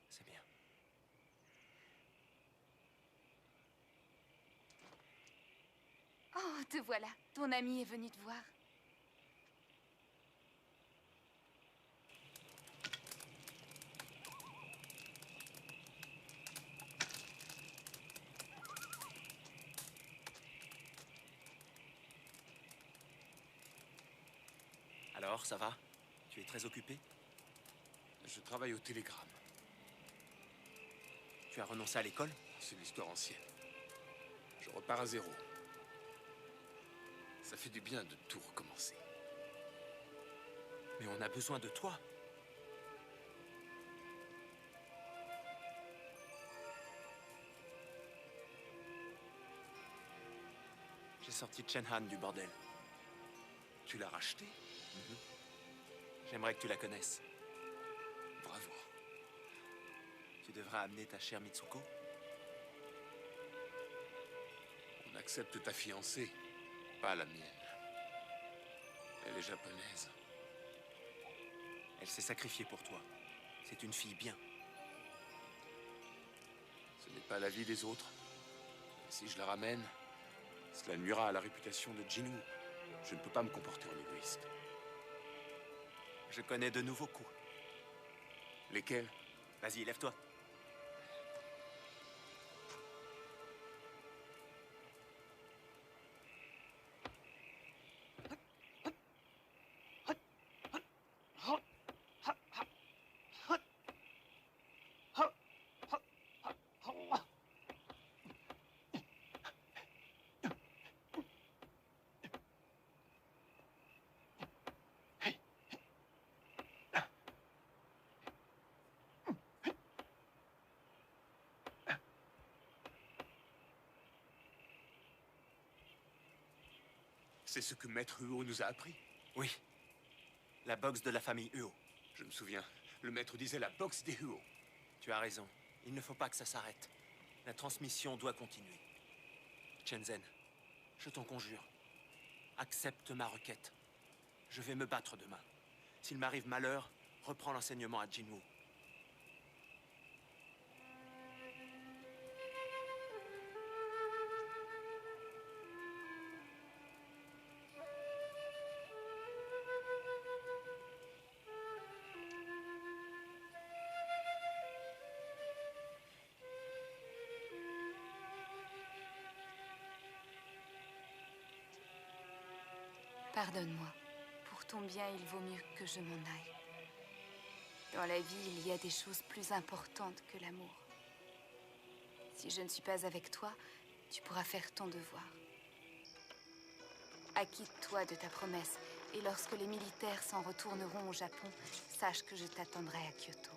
C'est bien. Oh, te voilà. Ton ami est venu te voir. Alors, ça va? Tu es très occupé? Je travaille au télégramme. Tu as renoncé à l'école? C'est une histoire ancienne. Je repars à zéro. Ça fait du bien de tout recommencer. Mais on a besoin de toi. J'ai sorti Chen Han du bordel. Tu l'as racheté? J'aimerais que tu la connaisses. Bravo. Tu devrais amener ta chère Mitsuko. On accepte ta fiancée, pas la mienne. Elle est japonaise. Elle s'est sacrifiée pour toi. C'est une fille bien. Ce n'est pas l'avis des autres. Et si je la ramène, cela nuira à la réputation de Jinwoo. Je ne peux pas me comporter en égoïste. Je connais de nouveaux coups. Lesquels? Vas-y, lève-toi. C'est ce que Maître Uo nous a appris? Oui. La boxe de la famille Uo. Je me souviens. Le maître disait la boxe des Uo. Tu as raison. Il ne faut pas que ça s'arrête. La transmission doit continuer. Shenzhen, je t'en conjure. Accepte ma requête. Je vais me battre demain. S'il m'arrive malheur, reprends l'enseignement à Jinwoo. Pardonne-moi. Pour ton bien, il vaut mieux que je m'en aille. Dans la vie, il y a des choses plus importantes que l'amour. Si je ne suis pas avec toi, tu pourras faire ton devoir. Acquitte-toi de ta promesse, et lorsque les militaires s'en retourneront au Japon, sache que je t'attendrai à Kyoto.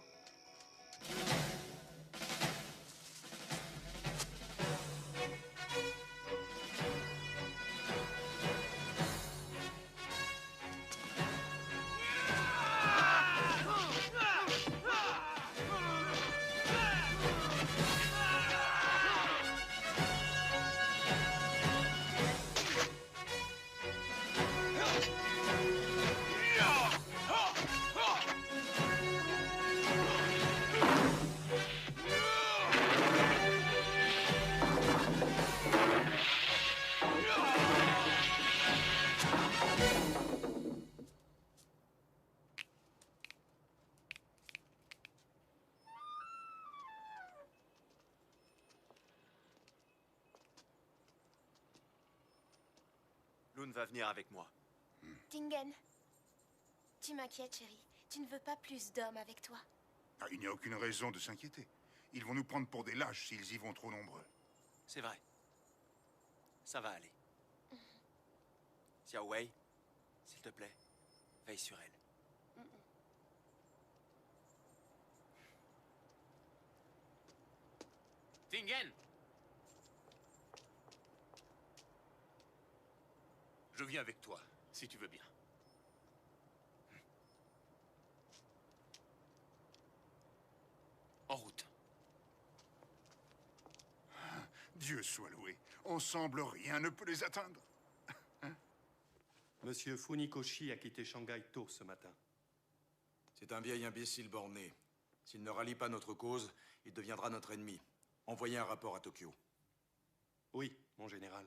Lune va venir avec moi. Tingen, tu m'inquiètes, chérie. Tu ne veux pas plus d'hommes avec toi? Ah, il n'y a aucune raison de s'inquiéter. Ils vont nous prendre pour des lâches s'ils y vont trop nombreux. C'est vrai. Ça va aller. Xiao Wei, s'il te plaît, veille sur elle. Tingen! Je viens avec toi, si tu veux bien. En route. Dieu soit loué. Ensemble, rien ne peut les atteindre. Monsieur Funikoshi a quitté Shanghai tôt ce matin. C'est un vieil imbécile borné. S'il ne rallie pas notre cause, il deviendra notre ennemi. Envoyez un rapport à Tokyo. Oui, mon général.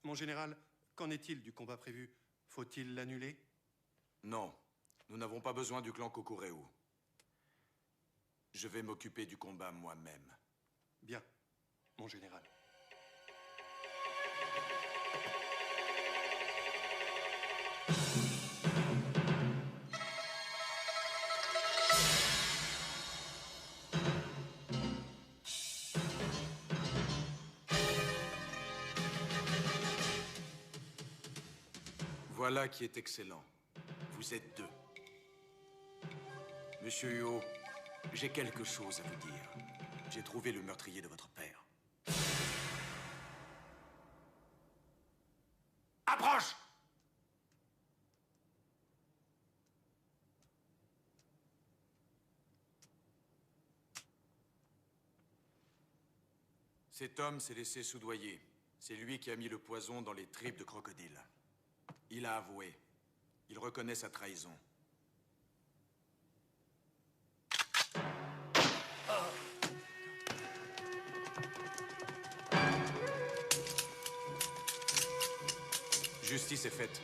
Mon général, qu'en est-il du combat prévu? Faut-il l'annuler? Non, nous n'avons pas besoin du clan Kokureu. Je vais m'occuper du combat moi-même. Bien, mon général. Voilà qui est excellent. Vous êtes deux. Monsieur Huo, j'ai quelque chose à vous dire. J'ai trouvé le meurtrier de votre père. Approche! Cet homme s'est laissé soudoyer. C'est lui qui a mis le poison dans les tripes de crocodile. Il a avoué. Il reconnaît sa trahison. Justice est faite.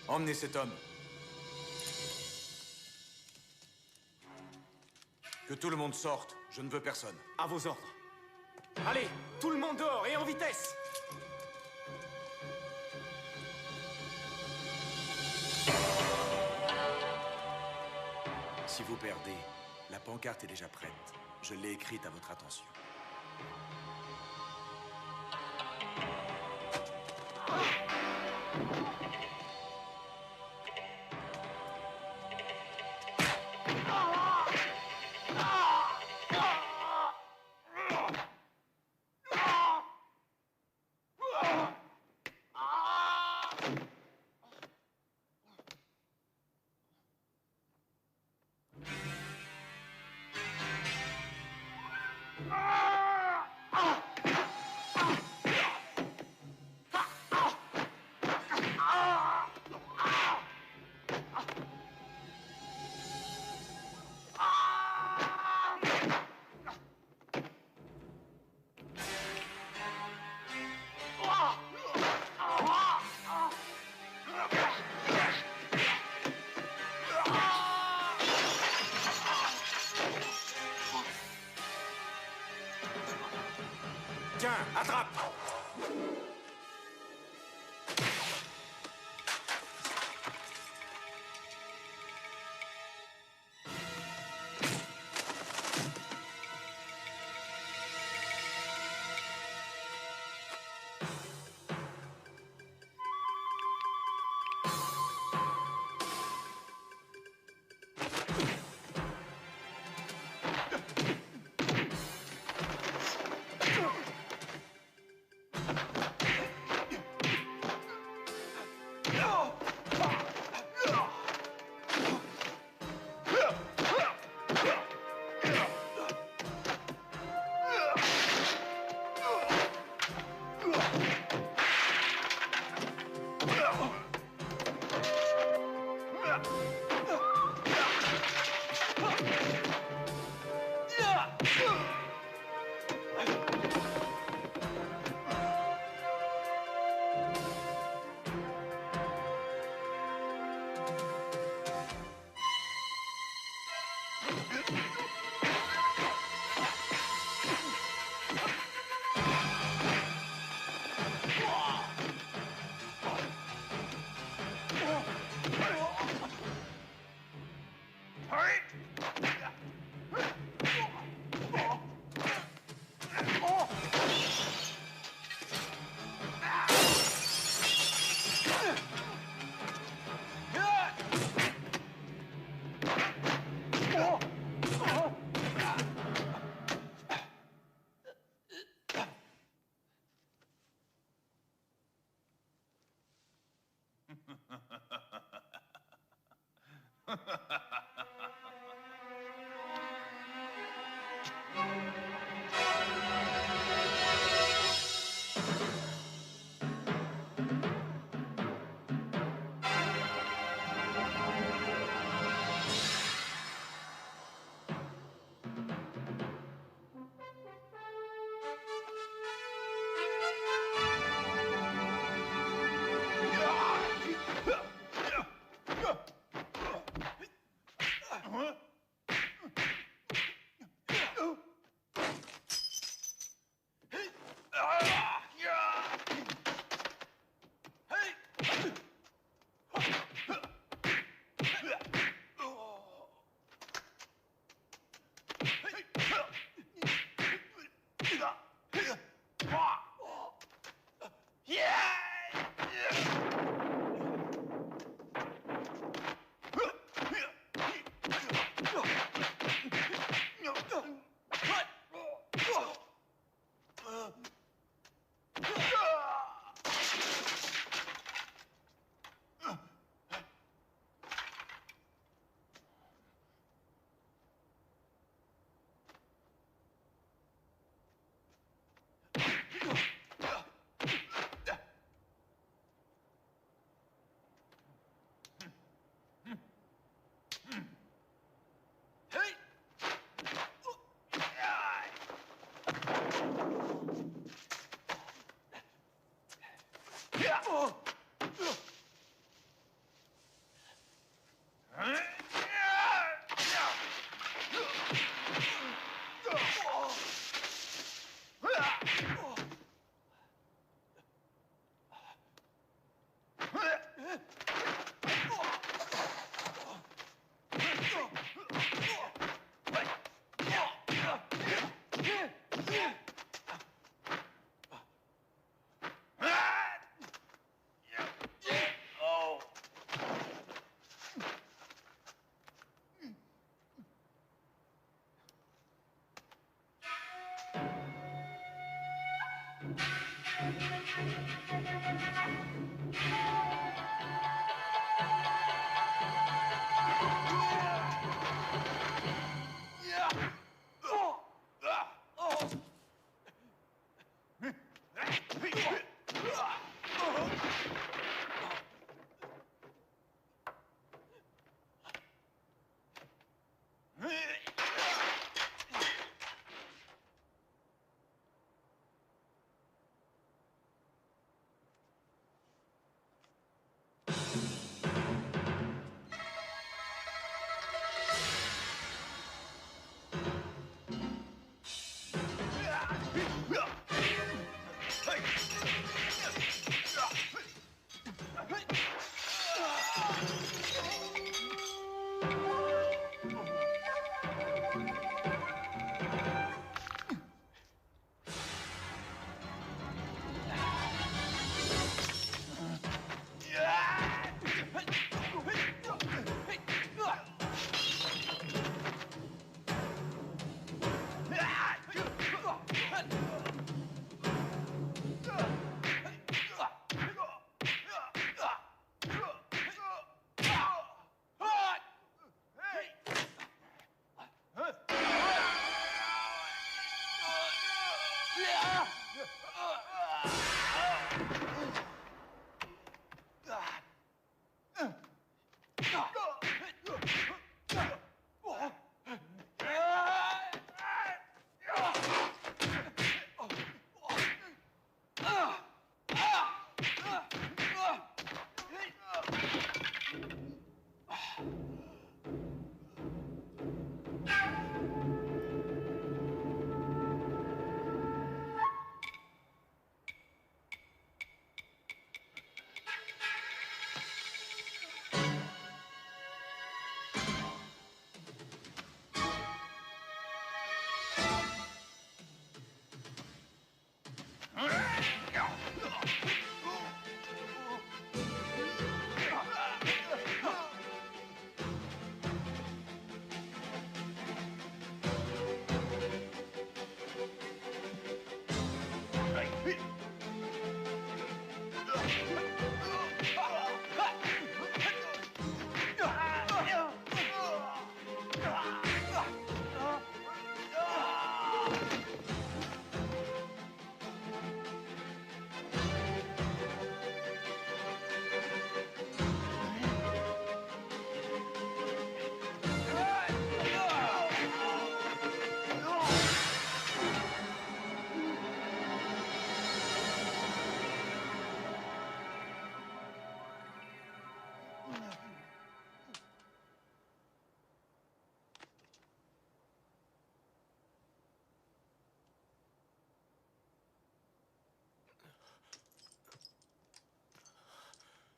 Emmenez cet homme. Que tout le monde sorte. Je ne veux personne. À vos ordres. Allez, tout le monde dehors et en vitesse! Si vous perdez, la pancarte est déjà prête. Je l'ai écrite à votre attention. Tiens, attrape!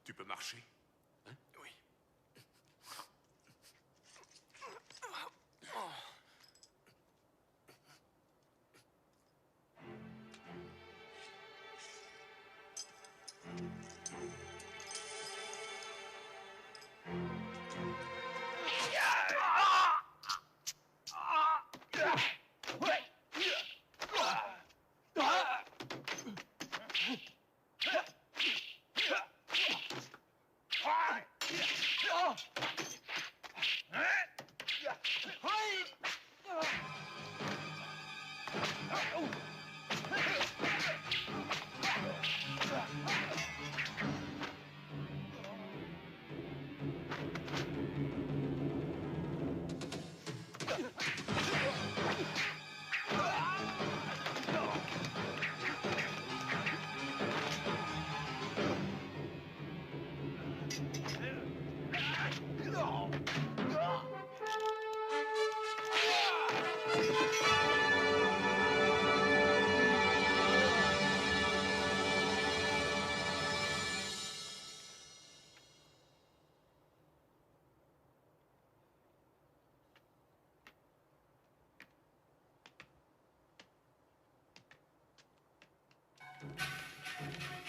Tu peux marcher? Hein? Oui.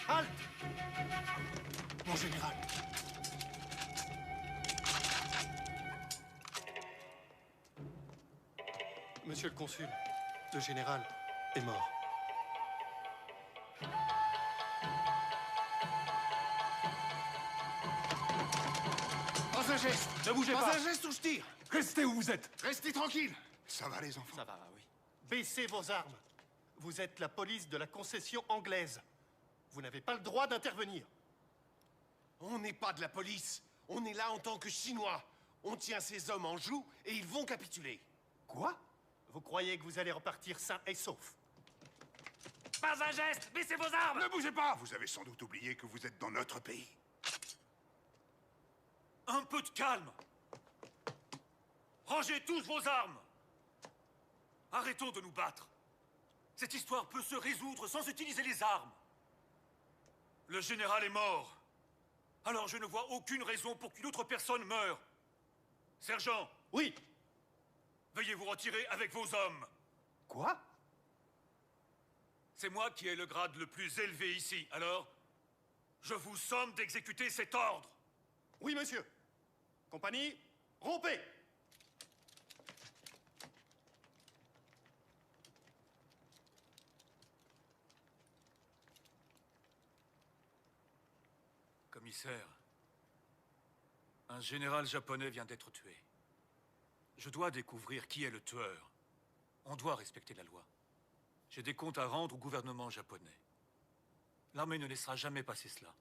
Halte! Mon général. Monsieur le consul, le général est mort. un geste. Ne bougez Pas pas. un geste ou je tire. Restez où vous êtes. Restez tranquille. Ça va, les enfants? Ça va, oui. Baissez vos armes. Vous êtes la police de la concession anglaise. Vous n'avez pas le droit d'intervenir. On n'est pas de la police. On est là en tant que Chinois. On tient ces hommes en joue et ils vont capituler. Quoi? Vous croyez que vous allez repartir sain et sauf? Pas un geste! Baissez vos armes! Ne bougez pas! Vous avez sans doute oublié que vous êtes dans notre pays. Un peu de calme! Rangez tous vos armes! Arrêtons de nous battre. Cette histoire peut se résoudre sans utiliser les armes. Le général est mort. Alors je ne vois aucune raison pour qu'une autre personne meure. Sergent! Oui! Veuillez vous retirer avec vos hommes. Quoi? C'est moi qui ai le grade le plus élevé ici, alors je vous somme d'exécuter cet ordre. Oui, monsieur. Compagnie, rompez! Commissaire, un général japonais vient d'être tué. Je dois découvrir qui est le tueur. On doit respecter la loi. J'ai des comptes à rendre au gouvernement japonais. L'armée ne laissera jamais passer cela.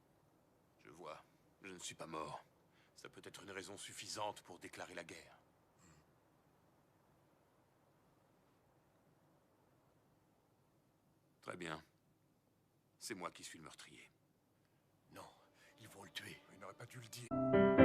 Je vois. Je ne suis pas mort. Ça peut être une raison suffisante pour déclarer la guerre. Très bien. C'est moi qui suis le meurtrier. Non, ils vont le tuer. Il n'aurait pas dû le dire.